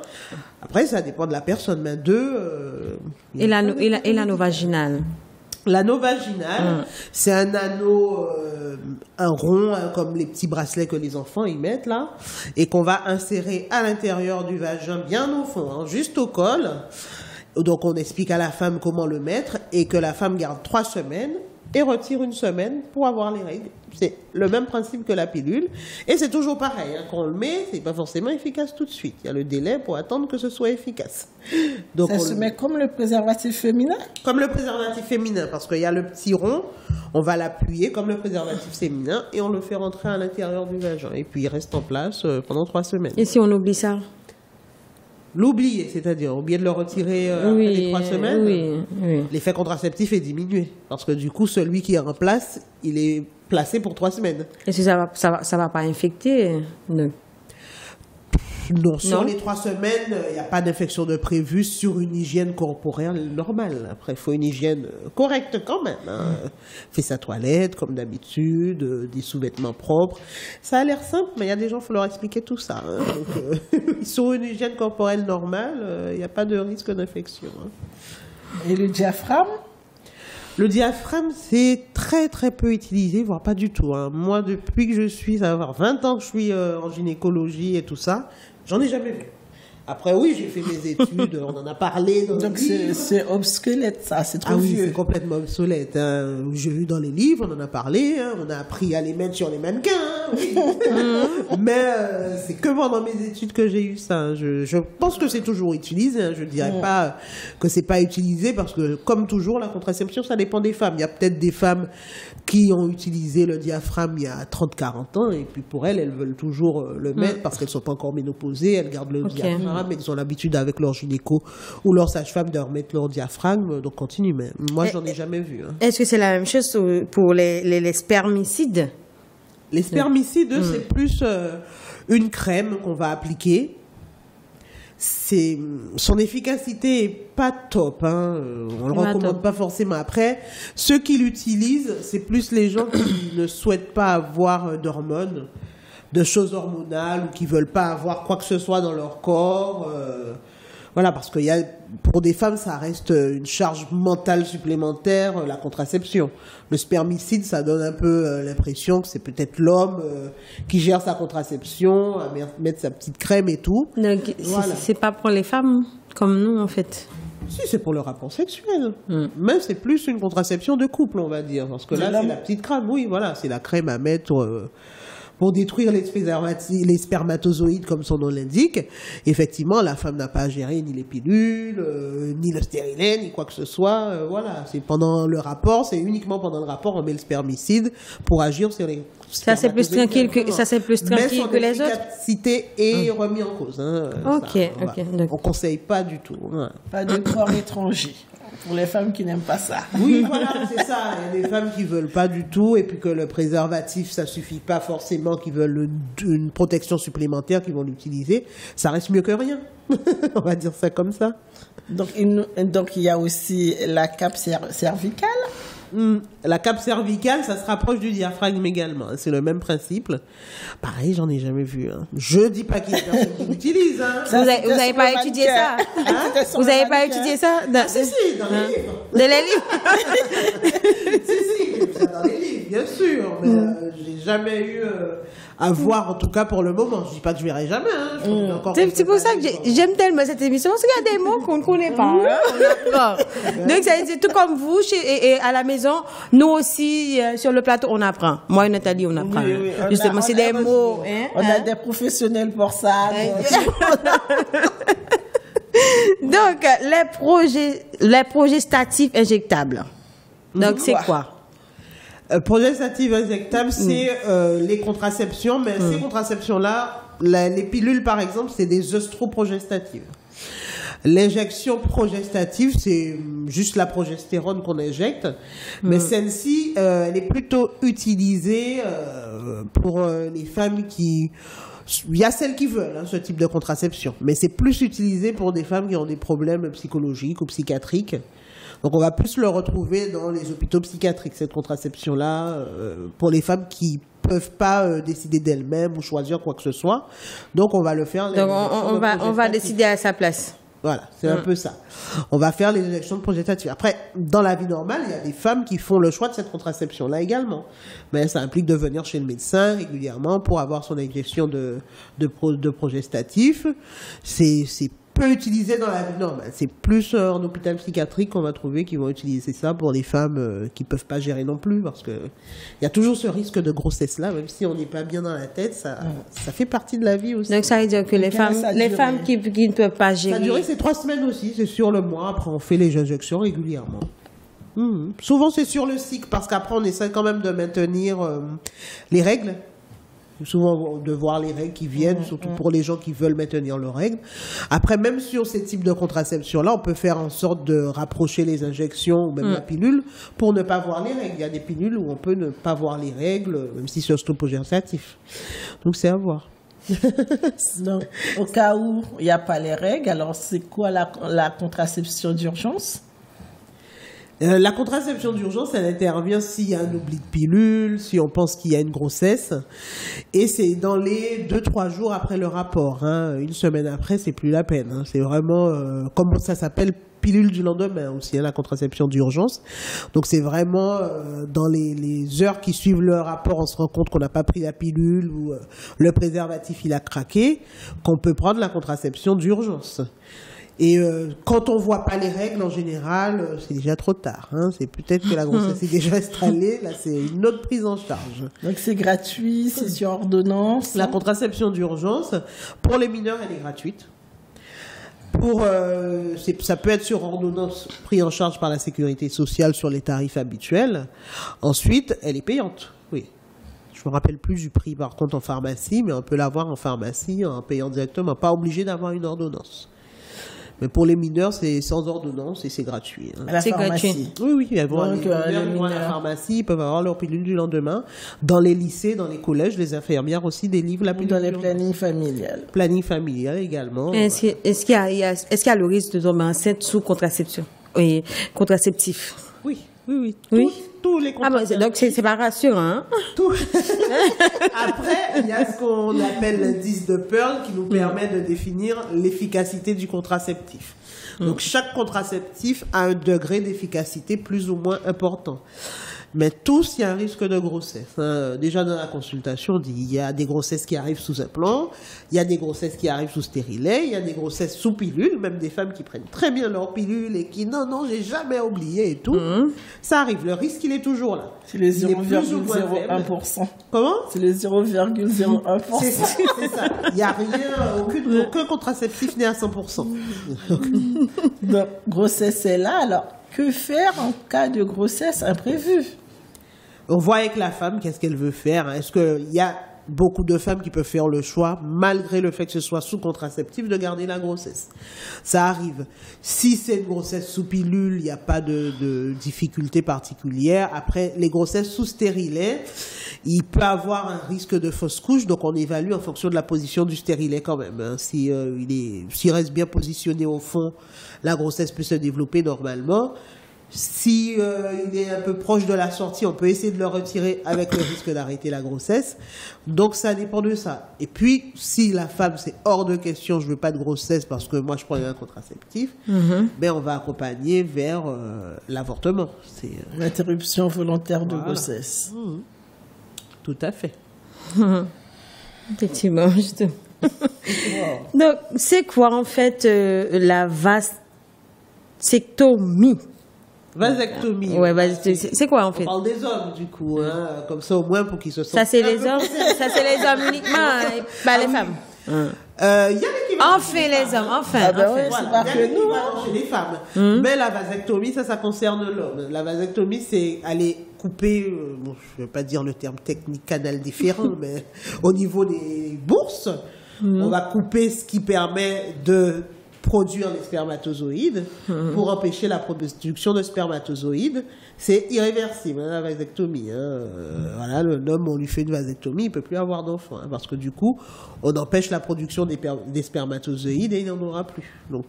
Après, ça dépend de la personne. Mais 2... Et l'anneau vaginal. L'anneau vaginal, c'est un anneau, un rond, hein, comme les petits bracelets que les enfants y mettent là, et qu'on va insérer à l'intérieur du vagin, bien au fond, hein, juste au col. Donc on explique à la femme comment le mettre et que la femme garde 3 semaines et retire 1 semaine pour avoir les règles. C'est le même principe que la pilule. Et c'est toujours pareil. Hein. Quand on le met, c'est pas forcément efficace tout de suite. Il y a le délai pour attendre que ce soit efficace. Donc Ça se met comme le préservatif féminin? Comme le préservatif féminin, parce qu'il y a le petit rond, on va l'appuyer comme le préservatif féminin et on le fait rentrer à l'intérieur du vagin. Et puis il reste en place pendant 3 semaines. Et si on oublie ça? L'oublier, c'est-à-dire oublier de le retirer après les 3 semaines, oui. l'effet contraceptif est diminué. Parce que du coup, celui qui est en place, il est placé pour 3 semaines. Est-ce que ça va pas infecter? Non. Non, sur les 3 semaines, il n'y a pas d'infection de prévue sur une hygiène corporelle normale. Après, il faut une hygiène correcte quand même. Hein. Fait sa toilette, comme d'habitude, des sous-vêtements propres. Ça a l'air simple, mais il y a des gens, il faut leur expliquer tout ça. Hein. Donc, sur une hygiène corporelle normale, il n'y a pas de risque d'infection. Hein. Et le diaphragme? Le diaphragme, c'est très très peu utilisé, voire pas du tout. Hein. Moi, depuis que ça va avoir 20 ans que je suis en gynécologie et tout ça, j'en ai jamais vu. Après, oui, j'ai fait mes études, on en a parlé dans Donc les livres. c'est obsolète, ça, c'est trop Ah oui, vieux. c'est complètement obsolète. Hein. J'ai vu dans les livres, on en a parlé, hein. On a appris à les mettre sur les mannequins. Hein, oui. Mais c'est que pendant mes études que j'ai eu ça. Je pense que c'est toujours utilisé. Hein. Je ne dirais pas que c'est pas utilisé parce que, comme toujours, la contraception, ça dépend des femmes. Il y a peut-être des femmes qui ont utilisé le diaphragme il y a 30-40 ans et puis pour elles veulent toujours le mettre parce qu'elles ne sont pas encore ménopausées, elles gardent le diaphragme et qu'elles ont l'habitude avec leur gynéco ou leur sage-femme de remettre leur diaphragme, donc continue. Mais moi, j'en ai jamais vu. Hein. Est-ce que c'est la même chose pour les spermicides? Les spermicides, c'est plus une crème qu'on va appliquer. Son efficacité est pas top, hein. On le recommande pas forcément. Après, ceux qui l'utilisent, c'est plus les gens qui ne souhaitent pas avoir d'hormones, de choses hormonales, ou qui veulent pas avoir quoi que ce soit dans leur corps. Voilà, parce que pour des femmes, ça reste une charge mentale supplémentaire, la contraception. Le spermicide, ça donne un peu l'impression que c'est peut-être l'homme qui gère sa contraception, à mettre sa petite crème et tout. Donc, voilà. C'est pas pour les femmes comme nous, en fait. Si, c'est pour le rapport sexuel. Mais c'est plus une contraception de couple, on va dire. Parce que là, c'est la petite crème. Oui, voilà, c'est la crème à mettre... pour détruire les spermatozoïdes, comme son nom l'indique. Effectivement, la femme n'a pas à gérer ni les pilules, ni le stérilet, ni quoi que ce soit. Voilà, c'est pendant le rapport, c'est uniquement pendant le rapport, on met le spermicide pour agir sur les ça c'est plus tranquille que les autres. Mais son efficacité est remis en cause. Hein, on conseille pas du tout. Hein. Pas de corps étranger. Pour les femmes qui n'aiment pas ça. Oui, voilà, c'est ça. Il y a des femmes qui veulent pas du tout, et puis que le préservatif, ça suffit pas forcément, qui veulent une protection supplémentaire, qui vont l'utiliser. Ça reste mieux que rien. On va dire ça comme ça. Donc il y a aussi la cape cervicale. La cape cervicale, ça se rapproche du diaphragme également. C'est le même principe. Pareil, j'en ai jamais vu. Hein. Je dis pas qu'il y a personne qui l'utilise. Hein. Vous n'avez pas étudié ça? Vous n'avez pas étudié ça? Si, dans les livres. Dans les livres? Si, dans les livres, bien sûr. Mais j'ai jamais eu à voir, en tout cas pour le moment. Je dis pas que je verrai jamais. Hein. C'est pour ça que j'aime tellement cette émission. Parce qu'il y a des mots qu'on ne connaît pas. Hein. Donc, ça veut dire, tout comme vous, et à la maison, nous aussi, sur le plateau, on apprend. Moi et Nathalie, on apprend. Oui, justement, c'est des mots. On a des professionnels pour ça. Donc, les progestatifs injectables. Donc, c'est quoi? Progestatifs injectables, c'est les contraceptions, mais ces contraceptions-là, les pilules, par exemple, c'est des œstroprogestatives. L'injection progestative, c'est juste la progestérone qu'on injecte, mais celle-ci, elle est plutôt utilisée pour les femmes qui... Il y a celles qui veulent ce type de contraception, mais c'est plus utilisé pour des femmes qui ont des problèmes psychologiques ou psychiatriques. Donc on va plus le retrouver dans les hôpitaux psychiatriques, cette contraception-là, pour les femmes qui peuvent pas décider d'elles-mêmes ou choisir quoi que ce soit. Donc on va le faire. Donc on va décider à sa place. Voilà, c'est un peu ça. On va faire les injections de progestatifs. Après, dans la vie normale, il y a des femmes qui font le choix de cette contraception-là également. Mais ça implique de venir chez le médecin régulièrement pour avoir son injection de progestatifs. C'est peu utilisé dans la vie normale. C'est plus en hôpital psychiatrique qu'on va trouver qu'ils vont utiliser ça pour les femmes qui peuvent pas gérer non plus, parce que il y a toujours ce risque de grossesse là, même si on n'est pas bien dans la tête, ça fait partie de la vie aussi. Donc ça veut dire que les femmes qui ne peuvent pas gérer. Ça a duré ces 3 semaines aussi, c'est sur le mois. Après on fait les injections régulièrement. Souvent c'est sur le cycle, parce qu'après on essaie quand même de maintenir les règles. Souvent de voir les règles qui viennent, surtout pour les gens qui veulent maintenir leurs règles. Après, même sur ces types de contraception-là, on peut faire en sorte de rapprocher les injections ou même la pilule pour ne pas voir les règles. Il y a des pilules où on peut ne pas voir les règles, même si c'est œstroprogestatif. Donc c'est à voir. Donc, au cas où il n'y a pas les règles, alors c'est quoi la contraception d'urgence? La contraception d'urgence, elle intervient s'il y a un oubli de pilule, si on pense qu'il y a une grossesse, et c'est dans les 2-3 jours après le rapport. Hein. Une semaine après, c'est plus la peine. Hein. C'est vraiment, comme ça s'appelle, pilule du lendemain aussi, hein, la contraception d'urgence. Donc c'est vraiment dans les heures qui suivent le rapport, on se rend compte qu'on n'a pas pris la pilule ou le préservatif il a craqué, qu'on peut prendre la contraception d'urgence. Et quand on voit pas les règles, en général, c'est déjà trop tard. Hein. C'est peut-être que la grossesse est déjà installée. Là, c'est une autre prise en charge. Donc c'est gratuit, c'est sur ordonnance. La contraception d'urgence, pour les mineurs, elle est gratuite. Ça peut être sur ordonnance, pris en charge par la sécurité sociale sur les tarifs habituels. Ensuite, elle est payante. Oui. Je me rappelle plus du prix, par contre, en pharmacie, mais on peut l'avoir en pharmacie en payant directement. Pas obligé d'avoir une ordonnance. Mais pour les mineurs, c'est sans ordonnance et c'est gratuit. Hein. C'est gratuit. Oui. Les mineurs vont à la pharmacie, ils peuvent avoir leur pilule du lendemain. Dans les lycées, dans les collèges, les infirmières aussi délivrent la pilule. Dans les plannings familiales. Planning familial également. Est-ce qu'il y a le risque de tomber enceinte sous contraception? Oui, contraceptif. Oui. Tous les donc c'est pas rassurant. Hein? Après, il y a ce qu'on appelle l'indice de Pearl qui nous permet de définir l'efficacité du contraceptif. Donc chaque contraceptif a un degré d'efficacité plus ou moins important. Mais tous, il y a un risque de grossesse. Déjà dans la consultation, on dit il y a des grossesses qui arrivent sous implant, il y a des grossesses qui arrivent sous stérilet, il y a des grossesses sous pilule, même des femmes qui prennent très bien leur pilule et qui non, j'ai jamais oublié et tout. Ça arrive, le risque, il est toujours là. C'est les 0,01%. Comment? C'est les 0,01%. C'est ça. Il n'y a rien, aucun contraceptif n'est à 100%. Donc, grossesse est là, alors que faire en cas de grossesse imprévue? On voit avec la femme qu'est-ce qu'elle veut faire. Est-ce qu'il y a beaucoup de femmes qui peuvent faire le choix, malgré le fait que ce soit sous contraceptif, de garder la grossesse? Ça arrive. Si c'est une grossesse sous pilule, il n'y a pas de difficulté particulière. Après, les grossesses sous stérilet, il peut avoir un risque de fausse couche, donc on évalue en fonction de la position du stérilet quand même. Hein. S'il reste bien positionné au fond, la grossesse peut se développer normalement. Si il est un peu proche de la sortie, on peut essayer de le retirer avec le risque d'arrêter la grossesse. Donc ça dépend de ça. Et puis, si la femme, c'est hors de question, je veux pas de grossesse parce que moi je prends un contraceptif, ben on va accompagner vers l'avortement. C'est l'interruption volontaire de grossesse. Tout à fait. Effectivement, justement. Donc, c'est quoi en fait la vasectomie? Vasectomie. Ouais, c'est quoi en fait? On parle des hommes du coup, hein, comme ça au moins pour qu'ils se sentent. Ça c'est les hommes, ça c'est les hommes uniquement, pas les femmes. Il y a l'équivalent enfin les hommes, enfin. Ah ben ouais, voilà, c'est pas il y a que nous. l'équivalent chez les femmes. Mais la vasectomie, ça concerne l'homme. La vasectomie, c'est aller couper, bon, je ne vais pas dire le terme technique canal différent, mais au niveau des bourses, on va couper ce qui permet de produire les spermatozoïdes pour empêcher la production de spermatozoïdes. C'est irréversible, hein, la vasectomie. Voilà, l'homme, on lui fait une vasectomie, il ne peut plus avoir d'enfants, hein, parce que du coup, on empêche la production des spermatozoïdes et il n'y en aura plus. Donc,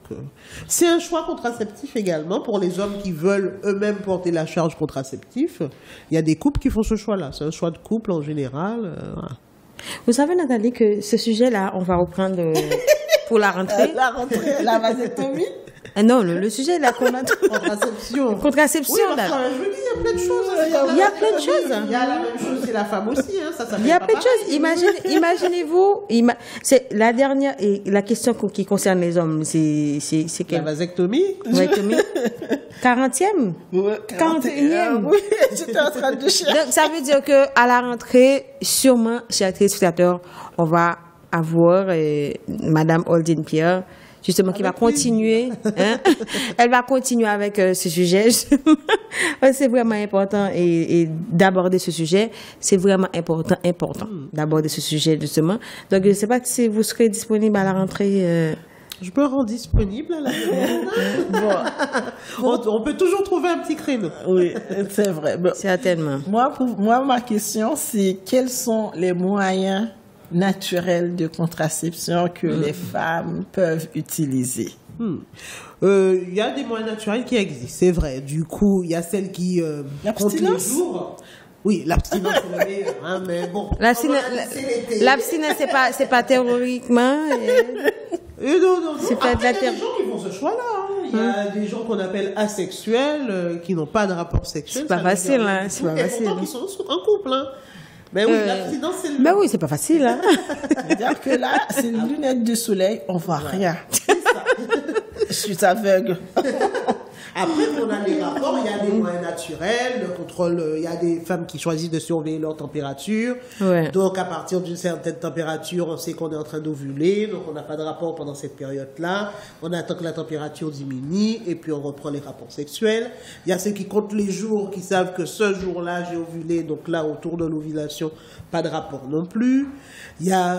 c'est un choix contraceptif également pour les hommes qui veulent eux-mêmes porter la charge contraceptive. Il y a des couples qui font ce choix-là. C'est un choix de couple en général. Voilà. Vous savez, Nathalie, que ce sujet-là, on va reprendre pour la rentrée. La vasectomie? Non, le sujet, là, qu'on a... Contraception. Contraception, oui, là. Je veux dire, il y a plein de choses. Il y a plein de choses. Il y a la même chose, c'est la femme aussi. Hein. Ça il y a plein de choses. Imaginez-vous, c'est la dernière, et la question qui concerne les hommes, c'est quelle? La vasectomie? Vasectomie. 40e? Ouais, 41e? Oui, j'étais en train de chercher. Donc, ça veut dire que à la rentrée, sûrement, chers téléspectateurs, on va avoir Madame Holdine Pierre, justement, qui va continuer. Hein? Elle va continuer avec ce sujet. C'est vraiment important et d'aborder ce sujet. C'est vraiment important d'aborder ce sujet, justement. Donc, je ne sais pas si vous serez disponible à la rentrée. Je me rends disponible à la on peut toujours trouver un petit créneau. Oui, c'est vrai. Bon, certainement. Moi, ma question, c'est quels sont les moyens naturels de contraception que les femmes peuvent utiliser? Il y a des moyens naturels qui existent, c'est vrai. Du coup, il y a celles qui comptent les jours. Oui, l'abstinence, c'est le meilleur, hein, mais bon. L'abstinence, c'est pas théoriquement. Non. C'est pas de la il y a des gens qui font ce choix-là. Hein. Il y a des gens qu'on appelle asexuels, qui n'ont pas de rapport sexuel. C'est pas facile, hein. C'est pas facile. Qui sont en couple, hein. Mais oui, l'abstinence, c'est le... Ben oui, c'est pas facile, hein. C'est-à-dire que là, c'est une lunette de soleil, on voit rien. C'est ça. Je suis aveugle. Après, on a les rapports, il y a des moyens naturels, le contrôle, il y a des femmes qui choisissent de surveiller leur température. Ouais. Donc, à partir d'une certaine température, on sait qu'on est en train d'ovuler, donc on n'a pas de rapport pendant cette période-là. On attend que la température diminue, et puis on reprend les rapports sexuels. Il y a ceux qui comptent les jours, qui savent que ce jour-là, j'ai ovulé, donc là, autour de l'ovulation, pas de rapport non plus. Il y a,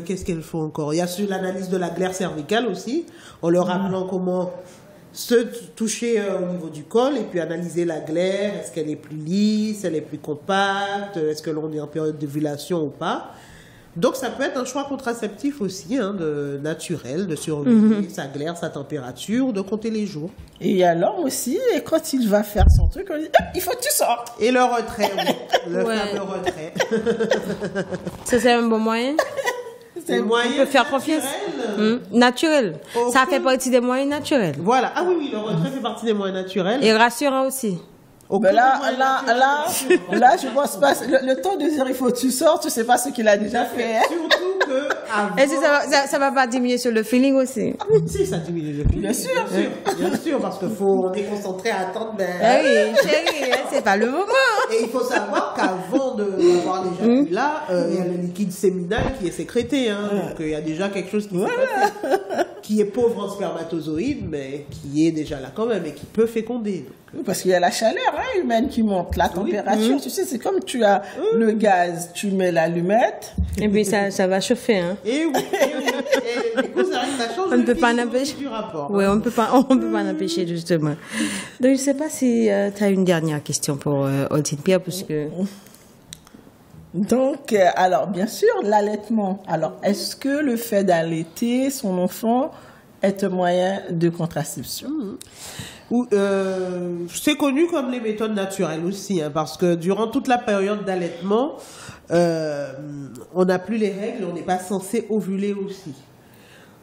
qu'est-ce qu'elles font encore? Il y a l'analyse de la glaire cervicale aussi, en leur rappelant comment se toucher au niveau du col et puis analyser la glaire, est-ce qu'elle est plus lisse, elle est plus compacte, est-ce que l'on est en période d'ovulation ou pas. Donc ça peut être un choix contraceptif aussi, hein, naturel, de surveiller sa glaire, sa température, de compter les jours. Et il y a l'homme aussi, et quand il va faire son truc, on dit il faut que tu sortes. Et le retrait, oui. Le fameux retrait. Ça, c'est un bon moyen? On peut faire confiance. Naturel. Ça fait partie des moyens naturels. Voilà. Ah oui, le retrait fait partie des moyens naturels. Et rassurant aussi. Mais là, je pense pas. Le temps de dire il faut que tu sors, tu sais pas ce qu'il a déjà fait. Hein? Surtout que avant... Est-ce que ça va pas diminuer sur le feeling aussi? Ah oui, si, ça diminue le feeling. Bien sûr. Bien sûr, parce qu'on est concentré à attendre. Ah oui, chérie, c'est pas le moment. Et il faut savoir qu'avant d'avoir l'éjaculat, il y a le liquide séminal qui est sécrété. Hein, donc il y a déjà quelque chose qui s'est passé, qui est pauvre en spermatozoïdes, mais qui est déjà là quand même et qui peut féconder. Donc. Oui, parce qu'il y a la chaleur humaine qui monte, la température. Tu sais, c'est comme tu as le gaz, tu mets l'allumette. Et puis ça va chauffer. Hein. Et oui. Et du coup, ça change on ne peut pas l'empêcher. Du rapport. Oui, on ne peut pas l'empêcher, justement. Donc, je ne sais pas si tu as une dernière question pour Oltine Pierre, puisque... Donc, alors, bien sûr, l'allaitement. Alors, est-ce que le fait d'allaiter son enfant est un moyen de contraception? C'est connu comme les méthodes naturelles aussi, hein, parce que durant toute la période d'allaitement, on n'a plus les règles, on n'est pas censé ovuler aussi.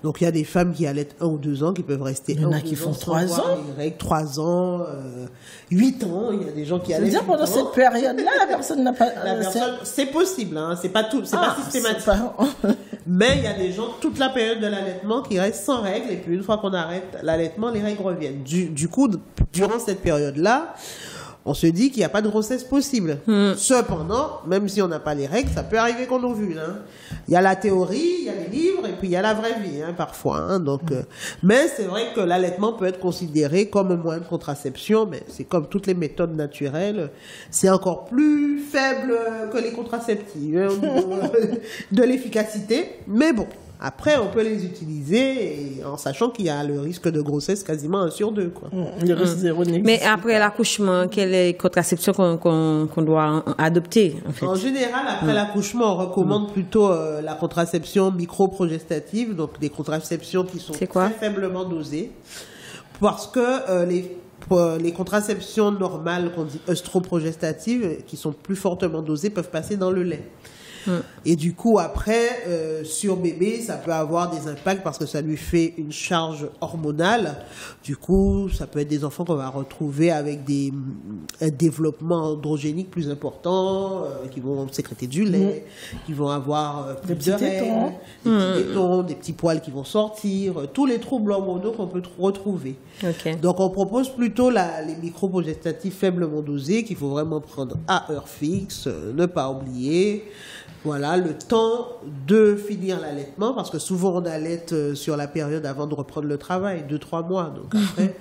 Donc il y a des femmes qui allaitent 1 ou 2 ans, qui peuvent rester 1 ou 2 ans. Il y en a qui font 3 ans. Les règles, 3 ans, 8 ans, il y a des gens qui allaitent. C'est-à-dire pendant cette période-là, la personne n'a pas... c'est possible, hein, c'est pas tout, c'est pas systématique. Mais il y a des gens, toute la période de l'allaitement, qui restent sans règles, et puis une fois qu'on arrête l'allaitement, les règles reviennent. Du coup, durant cette période-là, on se dit qu'il n'y a pas de grossesse possible. Cependant, même si on n'a pas les règles, ça peut arriver qu'on ovule. Hein. Il y a la théorie, il y a les livres, et puis il y a la vraie vie, hein, parfois. Hein, donc, mais c'est vrai que l'allaitement peut être considéré comme un moyen de contraception, mais c'est comme toutes les méthodes naturelles. C'est encore plus faible que les contraceptifs, hein, au niveau de l'efficacité. Mais bon. Après, on peut les utiliser en sachant qu'il y a le risque de grossesse quasiment 1 sur 2. Quoi. Le risque zéro n'existe. Mais après l'accouchement, quelle est la contraception qu'on doit adopter en fait? En général, après l'accouchement, on recommande plutôt la contraception microprogestative, donc des contraceptions qui sont très faiblement dosées. Parce que les contraceptions normales, qu'on dit œstroprogestatives, qui sont plus fortement dosées, peuvent passer dans le lait. Et du coup, après, sur bébé, ça peut avoir des impacts parce que ça lui fait une charge hormonale. Du coup, ça peut être des enfants qu'on va retrouver avec un développement androgénique plus important, qui vont sécréter du lait, qui vont avoir plus de règles, des petits tétons, des petits poils qui vont sortir, tous les troubles hormonaux qu'on peut retrouver. Okay. Donc, on propose plutôt les microprogestatifs faiblement dosés qu'il faut vraiment prendre à heure fixe, ne pas oublier. Voilà, le temps de finir l'allaitement, parce que souvent on allaite sur la période avant de reprendre le travail, 2-3 mois. Donc après,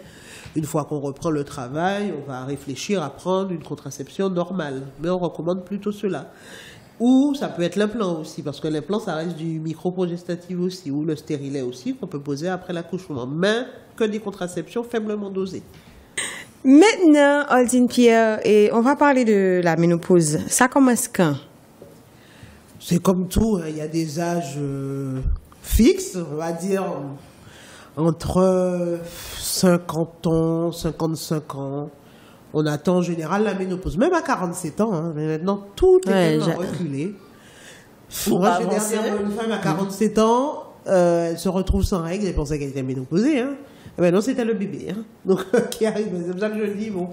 une fois qu'on reprend le travail, on va réfléchir à prendre une contraception normale. Mais on recommande plutôt cela. Ou ça peut être l'implant aussi, parce que l'implant, ça reste du microprogestatif aussi, ou le stérilet aussi, qu'on peut poser après l'accouchement. Mais que des contraceptions faiblement dosées. Maintenant, Oltine Pierre, et on va parler de la ménopause. Ça commence quand? C'est comme tout, hein. Il y a des âges fixes, on va dire entre 50 ans, 55 ans. On attend en général la ménopause, même à 47 ans, hein. Mais maintenant tout est tellement reculé. Moi, j'ai dernièrement une femme à 47 ans, elle se retrouve sans règles, elle pensait qu'elle était ménopausée, hein. Ben non, c'était le bébé, hein. Donc, qui arrive, c'est pour ça que je le dis, bon.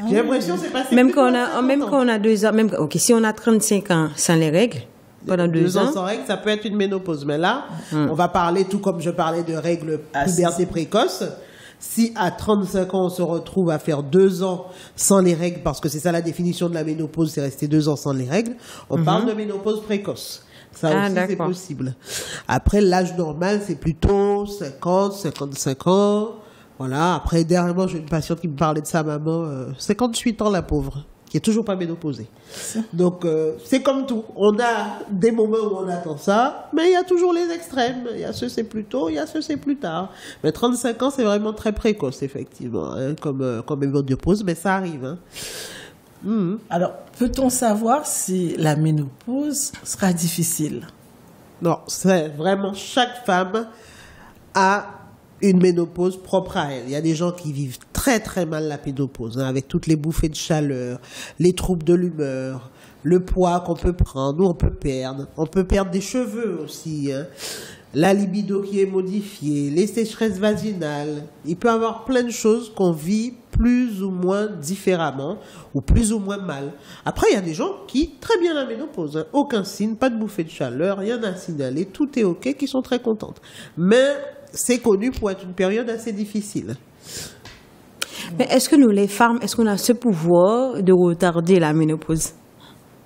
J'ai l'impression que c'est passé. Même quand on a 2 ans, si on a 35 ans sans les règles, pendant 2 ans sans règles, ça peut être une ménopause. Mais là, on va parler, tout comme je parlais de règles puberté précoce. Si à 35 ans, on se retrouve à faire 2 ans sans les règles, parce que c'est ça la définition de la ménopause, c'est rester 2 ans sans les règles, on parle de ménopause précoce. Ça aussi, c'est possible. Après, l'âge normal, c'est plutôt 50, 55 ans. Voilà. Après, dernièrement, j'ai une patiente qui me parlait de sa maman, 58 ans, la pauvre, qui est toujours pas ménopausée. Donc, c'est comme tout. On a des moments où on attend ça, mais il y a toujours les extrêmes. Il y a ceux c'est plus tôt, il y a ceux c'est plus tard. Mais 35 ans, c'est vraiment très précoce, effectivement, hein, comme ménopause, mais ça arrive, hein. Alors, peut-on savoir si la ménopause sera difficile? Non, c'est vraiment chaque femme a une ménopause propre à elle. Il y a des gens qui vivent très très mal la ménopause, hein, avec toutes les bouffées de chaleur, les troubles de l'humeur, le poids qu'on peut prendre ou on peut perdre. On peut perdre des cheveux aussi, hein. la libido qui est modifiée, les sécheresses vaginales. Il peut y avoir plein de choses qu'on vit plus ou moins différemment ou plus ou moins mal. Après, il y a des gens qui, très bien la ménopause, hein, aucun signe, pas de bouffée de chaleur, rien à signaler, tout est OK, qui sont très contentes. Mais c'est connu pour être une période assez difficile. Mais est-ce que nous, les femmes, est-ce qu'on a ce pouvoir de retarder la ménopause?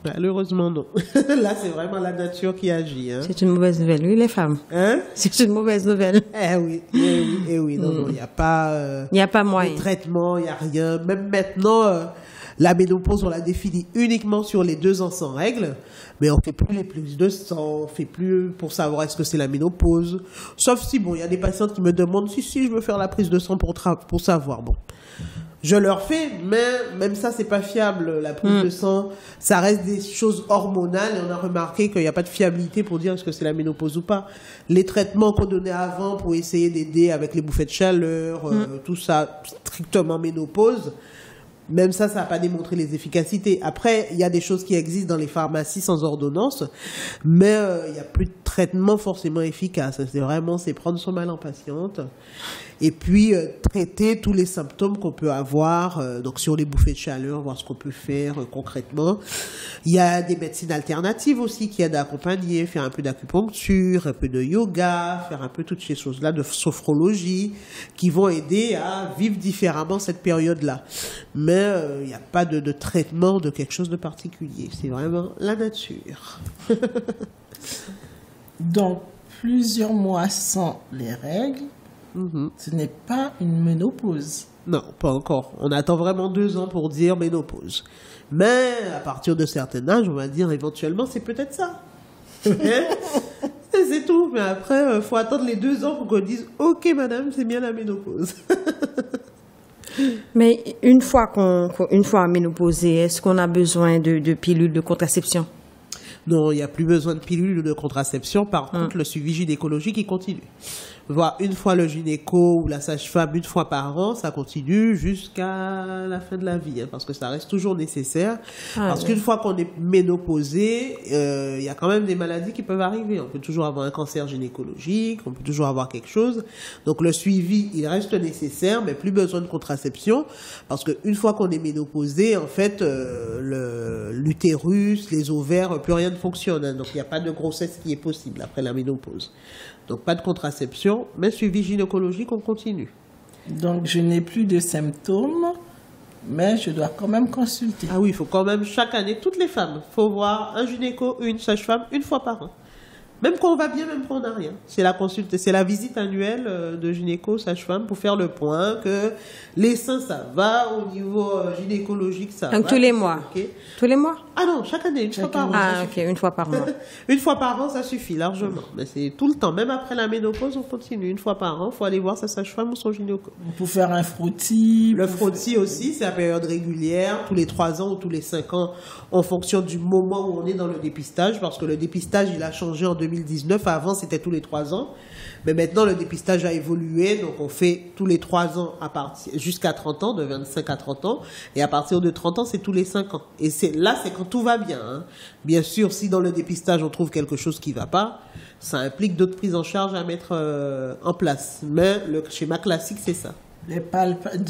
Malheureusement, non. Là, c'est vraiment la nature qui agit. Hein. C'est une mauvaise nouvelle, oui, les femmes. Hein? C'est une mauvaise nouvelle. Eh oui, eh oui, eh oui. Non, il n'y a pas... Il n'y a pas moyen. de traitement, il n'y a rien. Même maintenant, la ménopause, on la définit uniquement sur les 2 ans sans règles. Mais on ne fait plus les prises de sang, on ne fait plus pour savoir est-ce que c'est la ménopause. Sauf si, bon, il y a des patientes qui me demandent si je veux faire la prise de sang pour savoir. Bon. Je leur fais, mais même ça, c'est pas fiable. La prise de sang, ça reste des choses hormonales et on a remarqué qu'il n'y a pas de fiabilité pour dire est-ce que c'est la ménopause ou pas. Les traitements qu'on donnait avant pour essayer d'aider avec les bouffées de chaleur, tout ça, strictement ménopause, même ça n'a pas démontré les efficacités. Après, il y a des choses qui existent dans les pharmacies sans ordonnance, mais il n'y a plus de traitement forcément efficace. C'est prendre son mal en patiente et puis traiter tous les symptômes qu'on peut avoir, donc sur les bouffées de chaleur, voir ce qu'on peut faire concrètement. Il y a des médecines alternatives aussi qui aident à accompagner, faire un peu d'acupuncture, un peu de yoga, faire un peu toutes ces choses-là, de sophrologie, qui vont aider à vivre différemment cette période-là. Mais il n'y a pas de traitement de quelque chose de particulier. C'est vraiment la nature. Donc, plusieurs mois sans les règles, ce n'est pas une ménopause. Non, pas encore. On attend vraiment 2 ans pour dire ménopause. Mais à partir de certain âge, on va dire éventuellement, c'est peut-être ça. C'est tout. Mais après, il faut attendre les 2 ans pour qu'on dise « Ok, madame, c'est bien la ménopause. » Mais une fois ménopausé, est-ce qu'on a besoin de pilules de contraception? Non, il n'y a plus besoin de pilules de contraception. Par contre, le suivi gynécologique, il continue. Voir une fois le gynéco ou la sage-femme 1 fois par an, ça continue jusqu'à la fin de la vie, hein, parce que ça reste toujours nécessaire. Parce qu'une fois qu'on est ménopausé, il y a quand même des maladies qui peuvent arriver. On peut toujours avoir un cancer gynécologique, on peut toujours avoir quelque chose. Donc le suivi, il reste nécessaire, mais plus besoin de contraception, parce qu'une fois qu'on est ménopausé, en fait, l'utérus, les ovaires, plus rien ne fonctionne. Hein, donc il n'y a pas de grossesse qui est possible après la ménopause. Donc pas de contraception, mais suivi gynécologique, on continue. Donc je n'ai plus de symptômes, mais je dois quand même consulter. Ah oui, il faut quand même chaque année, toutes les femmes, il faut voir un gynéco, une sage-femme, 1 fois par an. Même quand on va bien, même quand on n'a rien. C'est la visite annuelle de gynéco, sage-femme, pour faire le point, que les seins, ça va, au niveau gynécologique, ça va. Donc tous les mois. Okay. Tous les mois? Ah non, chaque année, 1 fois par an. Ah ok, 1 fois par mois. 1 fois par an, ça suffit largement. Mais c'est tout le temps, même après la ménopause, on continue. 1 fois par an, il faut aller voir sa sage-femme ou son gynéco. Pour faire un frottis. Le frottis aussi, c'est à période régulière, tous les 3 ans ou tous les 5 ans, en fonction du moment où on est dans le dépistage, parce que le dépistage, il a changé en 2019. Avant, c'était tous les 3 ans. Mais maintenant, le dépistage a évolué. Donc, on fait tous les 3 ans jusqu'à 30 ans, de 25 à 30 ans. Et à partir de 30 ans, c'est tous les 5 ans. Et c'est quand tout va bien. Hein. Bien sûr, si dans le dépistage, on trouve quelque chose qui ne va pas, ça implique d'autres prises en charge à mettre en place. Mais le schéma classique, c'est ça. Les palpations.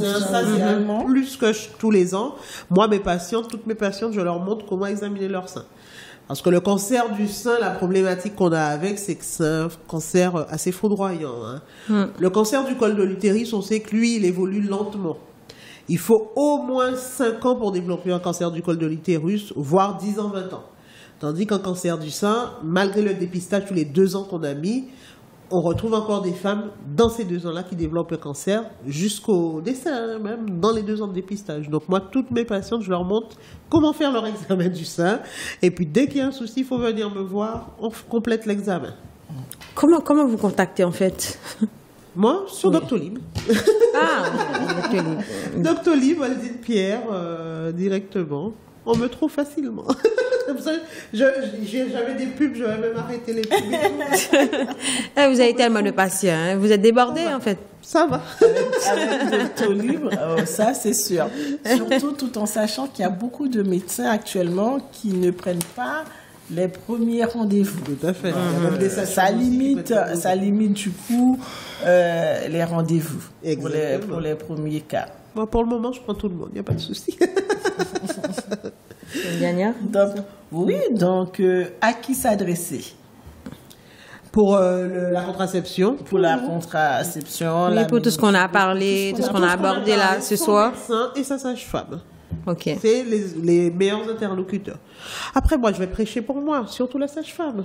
Ça, c'est plus que tous les ans. Moi, toutes mes patientes, je leur montre comment examiner leur sein. Parce que le cancer du sein, la problématique qu'on a avec, c'est que c'est un cancer assez foudroyant. Hein. Le cancer du col de l'utérus, on sait que lui, il évolue lentement. Il faut au moins 5 ans pour développer un cancer du col de l'utérus, voire 10 ans, 20 ans. Tandis qu'un cancer du sein, malgré le dépistage tous les 2 ans qu'on a mis, on retrouve encore des femmes dans ces 2 ans-là qui développent le cancer jusqu'au décès, hein, même dans les 2 ans de dépistage. Donc moi, toutes mes patientes, je leur montre comment faire leur examen du sein. Et puis dès qu'il y a un souci, il faut venir me voir, on complète l'examen. Comment vous contactez en fait? Moi, sur Doctolib. Ah, Doctolib. Doctolib, Aldine Pierre, directement. On me trouve facilement. J'avais des pubs, j'avais même arrêté les pubs. Vous avez tellement de patients, hein. Vous êtes débordés en fait. Ça va. Avec Doctolib, ça c'est sûr. Surtout tout en sachant qu'il y a beaucoup de médecins actuellement qui ne prennent pas les premiers rendez-vous. Tout à fait. Il y a même des Ça limite du coup les rendez-vous pour les premiers cas. Moi, pour le moment, je prends tout le monde, il n'y a pas de souci. Donc, à qui s'adresser? Pour la contraception. Pour la contraception. Oui, pour tout ce qu'on a parlé, tout ce qu'on a abordé là ce soir. Et sa sage-femme. Ok. C'est les meilleurs interlocuteurs. Après, moi, je vais prêcher pour moi, surtout la sage-femme.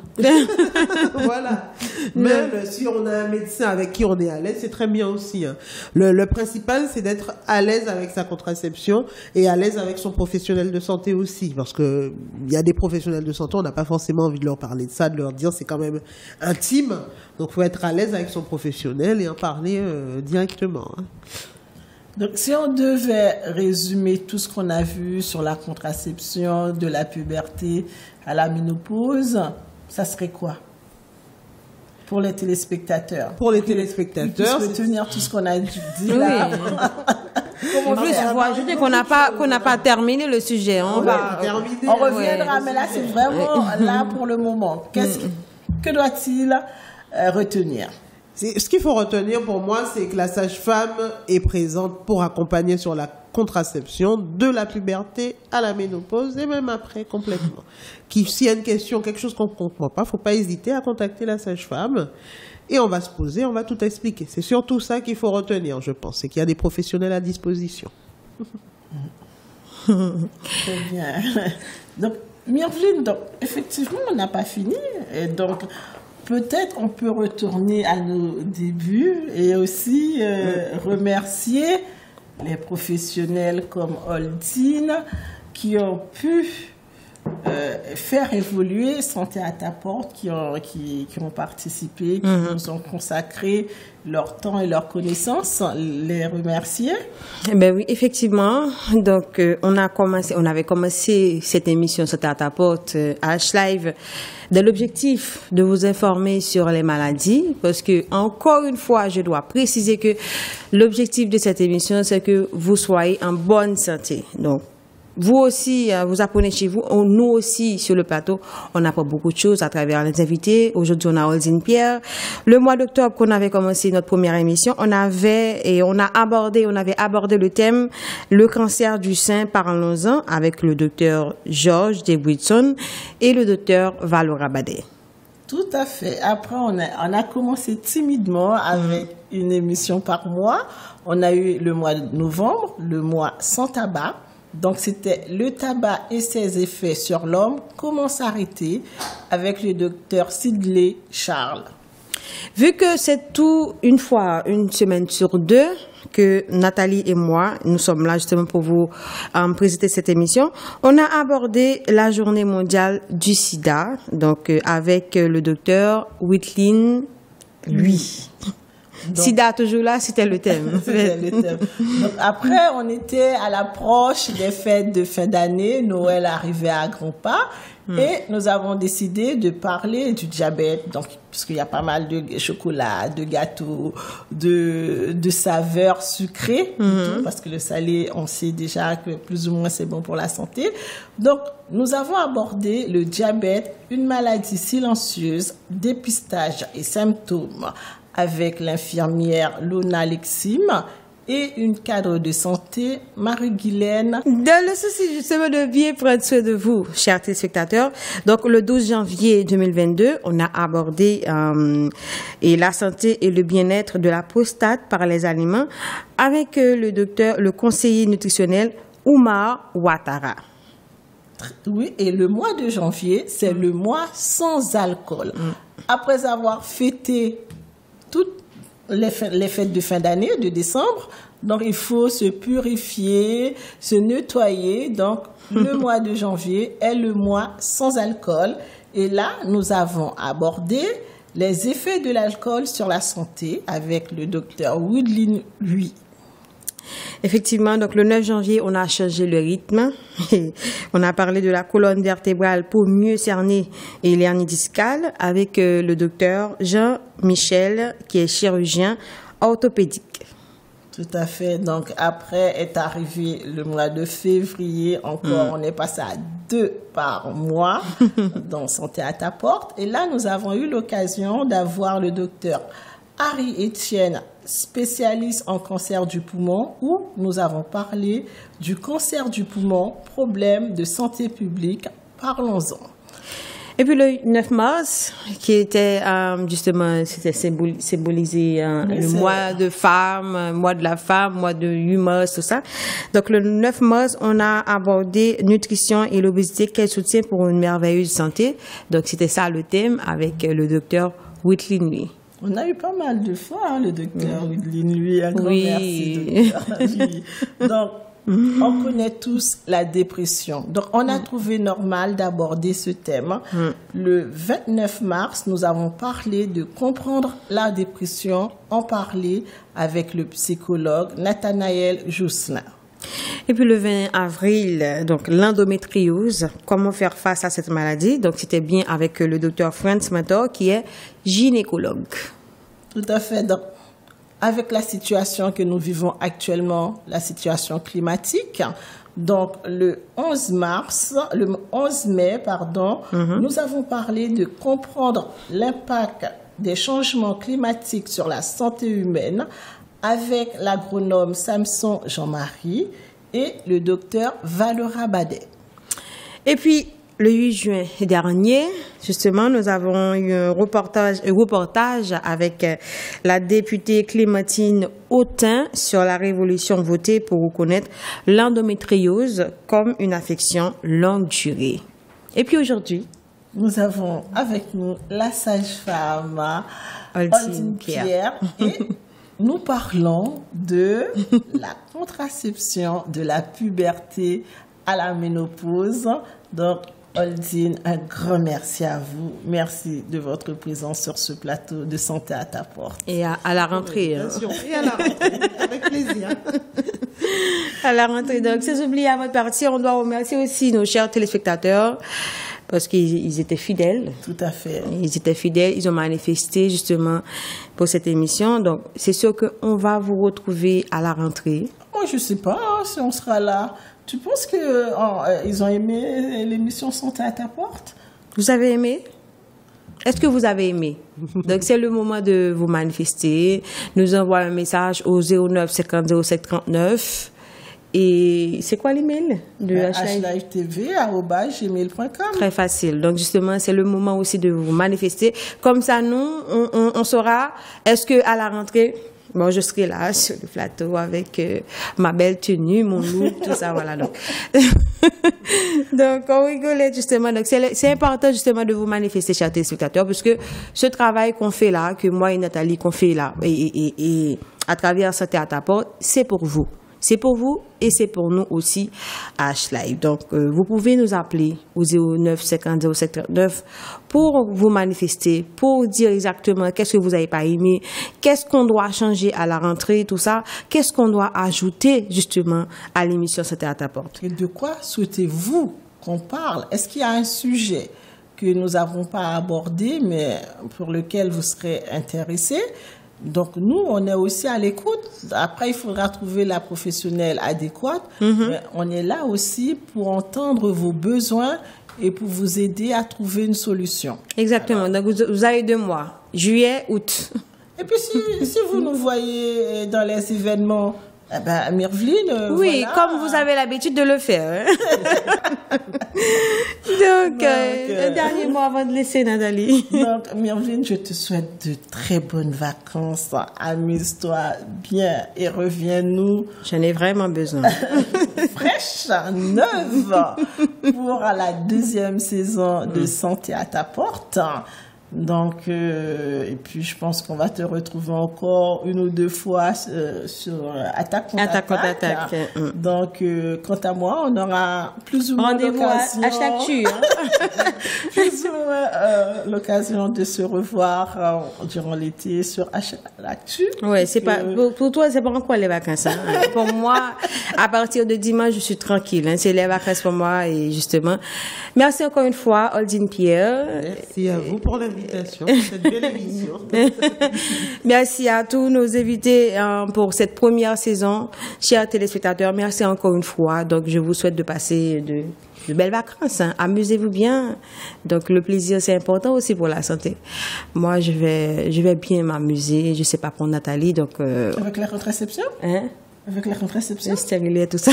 Voilà. Même si on a un médecin avec qui on est à l'aise, c'est très bien aussi. Hein. Le principal, c'est d'être à l'aise avec sa contraception et à l'aise avec son professionnel de santé aussi. Parce que il y a des professionnels de santé, on n'a pas forcément envie de leur parler de ça, de leur dire c'est quand même intime. Donc, il faut être à l'aise avec son professionnel et en parler directement. Hein. Donc, si on devait résumer tout ce qu'on a vu sur la contraception, de la puberté à la ménopause, ça serait quoi pour les téléspectateurs? Pour les téléspectateurs, ils puissent retenir tout ce qu'on a dit là. En plus, il faut ajouter qu'on n'a pas terminé le sujet. On reviendra, mais là, c'est vraiment là pour le moment. Que doit-il retenir? Ce qu'il faut retenir pour moi, c'est que la sage-femme est présente pour accompagner sur la contraception de la puberté à la ménopause et même après complètement. S'il y a une question, quelque chose qu'on ne comprend pas, il ne faut pas hésiter à contacter la sage-femme et on va se poser, on va tout expliquer. C'est surtout ça qu'il faut retenir, je pense, c'est qu'il y a des professionnels à disposition. Très bien. Donc, Myrvline, effectivement, on n'a pas fini. Et donc, peut-être on peut retourner à nos débuts et aussi remercier les professionnels comme Oldine qui ont pu faire évoluer Santé à ta porte, qui ont participé, qui nous ont consacré leur temps et leur connaissance. Les remercier. Ben oui, effectivement. Donc, on avait commencé cette émission Santé à ta porte, H-Live, dans l'objectif de vous informer sur les maladies, parce que, encore une fois, je dois préciser que l'objectif de cette émission, c'est que vous soyez en bonne santé. Donc, vous aussi, vous apprenez chez vous. Nous aussi, sur le plateau, on apprend beaucoup de choses à travers les invités. Aujourd'hui, on a Oldine Pierre. Le mois d'octobre, qu'on avait commencé notre première émission, on avait abordé le thème le cancer du sein, parlons-en, avec le docteur Georges Debritson et le docteur Valora Badé. Tout à fait. Après, on a commencé timidement avec une émission par mois. On a eu le mois de novembre, le mois sans tabac. Donc, c'était le tabac et ses effets sur l'homme, comment s'arrêter, avec le docteur Sidley Charles. Vu que c'est tout une semaine sur deux, que Nathalie et moi, nous sommes là justement pour vous présenter cette émission, on a abordé la journée mondiale du sida, donc avec le docteur Whitlin, lui. Donc, sida toujours là, c'était le thème. C'était le thème. Donc, après, on était à l'approche des fêtes de fin d'année. Noël arrivait à grands pas. Et nous avons décidé de parler du diabète. Donc, puisqu'il y a pas mal de chocolat, de gâteaux, de saveurs sucrées. Parce que le salé, on sait déjà que plus ou moins c'est bon pour la santé. Donc, nous avons abordé le diabète, une maladie silencieuse, dépistage et symptômes, avec l'infirmière Lona Lexim et une cadre de santé, Marie-Guylaine. Dans le souci justement de bien prendre soin de vous, chers téléspectateurs, donc le 12 janvier 2022, on a abordé la santé et le bien-être de la prostate par les aliments avec le conseiller nutritionnel Oumar Ouattara. Oui, et le mois de janvier, c'est le mois sans alcool. Après avoir fêté toutes les fêtes de fin d'année, de décembre. Donc, il faut se purifier, se nettoyer. Donc, le mois de janvier est le mois sans alcool. Et là, nous avons abordé les effets de l'alcool sur la santé avec le docteur Woodlin, lui. Effectivement, donc le 9 janvier, on a changé le rythme. On a parlé de la colonne vertébrale pour mieux cerner et l'hernie discale avec le docteur Jean-Michel, qui est chirurgien orthopédique. Tout à fait. Donc, après est arrivé le mois de février. Encore, on est passé à 2 par mois dans Santé à ta porte. Et là, nous avons eu l'occasion d'avoir le docteur Harry Etienne, spécialiste en cancer du poumon, où nous avons parlé du cancer du poumon, problème de santé publique. Parlons-en. Et puis le 9 mars, qui était justement, c'était symbolisé le mois de femme, mois de la femme, mois de 8 mars, tout ça. Donc le 9 mars, on a abordé nutrition et l'obésité, quel soutien pour une merveilleuse santé. Donc c'était ça le thème avec le docteur Whitley Nuit. On a eu pas mal de fois, le docteur Whitley Nuit. Un grand merci, docteur. Donc, on connaît tous la dépression. Donc, on a trouvé normal d'aborder ce thème. Le 29 mars, nous avons parlé de comprendre la dépression, en parler avec le psychologue Nathanaël Jousselin. Et puis le 20 avril, donc l'endométriose, comment faire face à cette maladie. Donc, c'était bien avec le docteur Franz Mentor, qui est gynécologue. Tout à fait. Donc, avec la situation que nous vivons actuellement, la situation climatique, donc le 11 mai, nous avons parlé de comprendre l'impact des changements climatiques sur la santé humaine avec l'agronome Samson Jean-Marie et le docteur Valera Badet. Et puis, le 8 juin dernier, justement, nous avons eu un reportage avec la députée Clémentine Autain sur la révolution votée pour reconnaître l'endométriose comme une affection longue durée. Et puis aujourd'hui, nous avons avec nous la sage-femme Aldine Pierre et nous parlons de la contraception, de la puberté à la ménopause. Donc, Aldine, un grand merci à vous. Merci de votre présence sur ce plateau de Santé à ta porte. Et à la rentrée. Bien sûr. Et à la rentrée, avec plaisir. À la rentrée. Donc, sans oublier avant de partir, on doit remercier aussi nos chers téléspectateurs parce qu'ils étaient fidèles. Tout à fait. Ils étaient fidèles, ils ont manifesté justement pour cette émission. Donc, c'est sûr qu'on va vous retrouver à la rentrée. Moi, je ne sais pas si on sera là. Tu penses qu'ils ont aimé l'émission Santé à ta porte? Vous avez aimé? Est-ce que vous avez aimé? Donc, c'est le moment de vous manifester. Nous envoyer un message au 09 50 07 39. Et c'est quoi l'email de HLiveTV@gmail.com. Très facile. Donc, justement, c'est le moment aussi de vous manifester. Comme ça, nous, on saura, est-ce que à la rentrée, bon, je serai là sur le plateau avec ma belle tenue, mon look, tout ça, voilà. Donc, donc on rigolait justement. Donc, c'est important justement de vous manifester, chers téléspectateurs, parce que ce travail qu'on fait là, que moi et Nathalie qu'on fait là, et à travers Santé à ta porte, c'est pour vous. C'est pour vous et c'est pour nous aussi à H-Live. Donc, vous pouvez nous appeler au 09 50 07 39 pour vous manifester, pour dire exactement qu'est-ce que vous n'avez pas aimé, qu'est-ce qu'on doit changer à la rentrée, tout ça, qu'est-ce qu'on doit ajouter justement à l'émission Santé à ta porte. Et de quoi souhaitez-vous qu'on parle? Est-ce qu'il y a un sujet que nous n'avons pas abordé, mais pour lequel vous serez intéressé? Donc, nous, on est aussi à l'écoute. Après, il faudra trouver la professionnelle adéquate. Mais on est là aussi pour entendre vos besoins et pour vous aider à trouver une solution. Exactement. Donc, vous avez 2 mois, juillet, août. Et puis, si vous nous voyez dans les événements, eh ben, Myrvline, oui, voilà. Comme vous avez l'habitude de le faire. Hein. Donc, un dernier mot avant de laisser Nathalie. Donc, Myrvline, je te souhaite de très bonnes vacances. Amuse-toi bien et reviens-nous. J'en ai vraiment besoin. Fraîche, neuve, pour la 2e saison de Santé à ta porte. Donc, et puis je pense qu'on va te retrouver encore 1 ou 2 fois sur Attaque contre Attaque. Donc, quant à moi, on aura plus ou moins rendez-vous à chaque tue. Plus ou moins l'occasion de se revoir durant l'été sur L'actu. Oui, c'est pas pour toi, c'est pas encore les vacances. Hein. Pour moi, à partir de dimanche, je suis tranquille. Hein. C'est les vacances pour moi et justement. Merci encore une fois, Aldine Pierre. Merci à vous pour l'invitation. l'invitation pour cette belle émission. Merci à tous nos invités pour cette première saison. Chers téléspectateurs, merci encore une fois. Donc, je vous souhaite de passer de belles vacances. Hein. Amusez-vous bien. Donc, le plaisir, c'est important aussi pour la santé. Moi, je vais bien m'amuser. Je sais pas pour Nathalie, donc... Avec la contraception? Hein? Avec la contraception? Le stérilet, tout ça.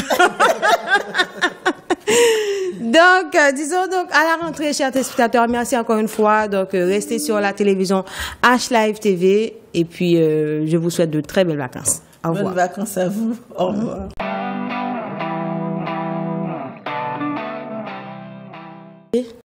Donc, disons donc à la rentrée, chers téléspectateurs, merci encore une fois. Donc, restez sur la télévision H-Live TV. Et puis, je vous souhaite de très belles vacances. Au revoir. Bonnes vacances à vous. Au revoir.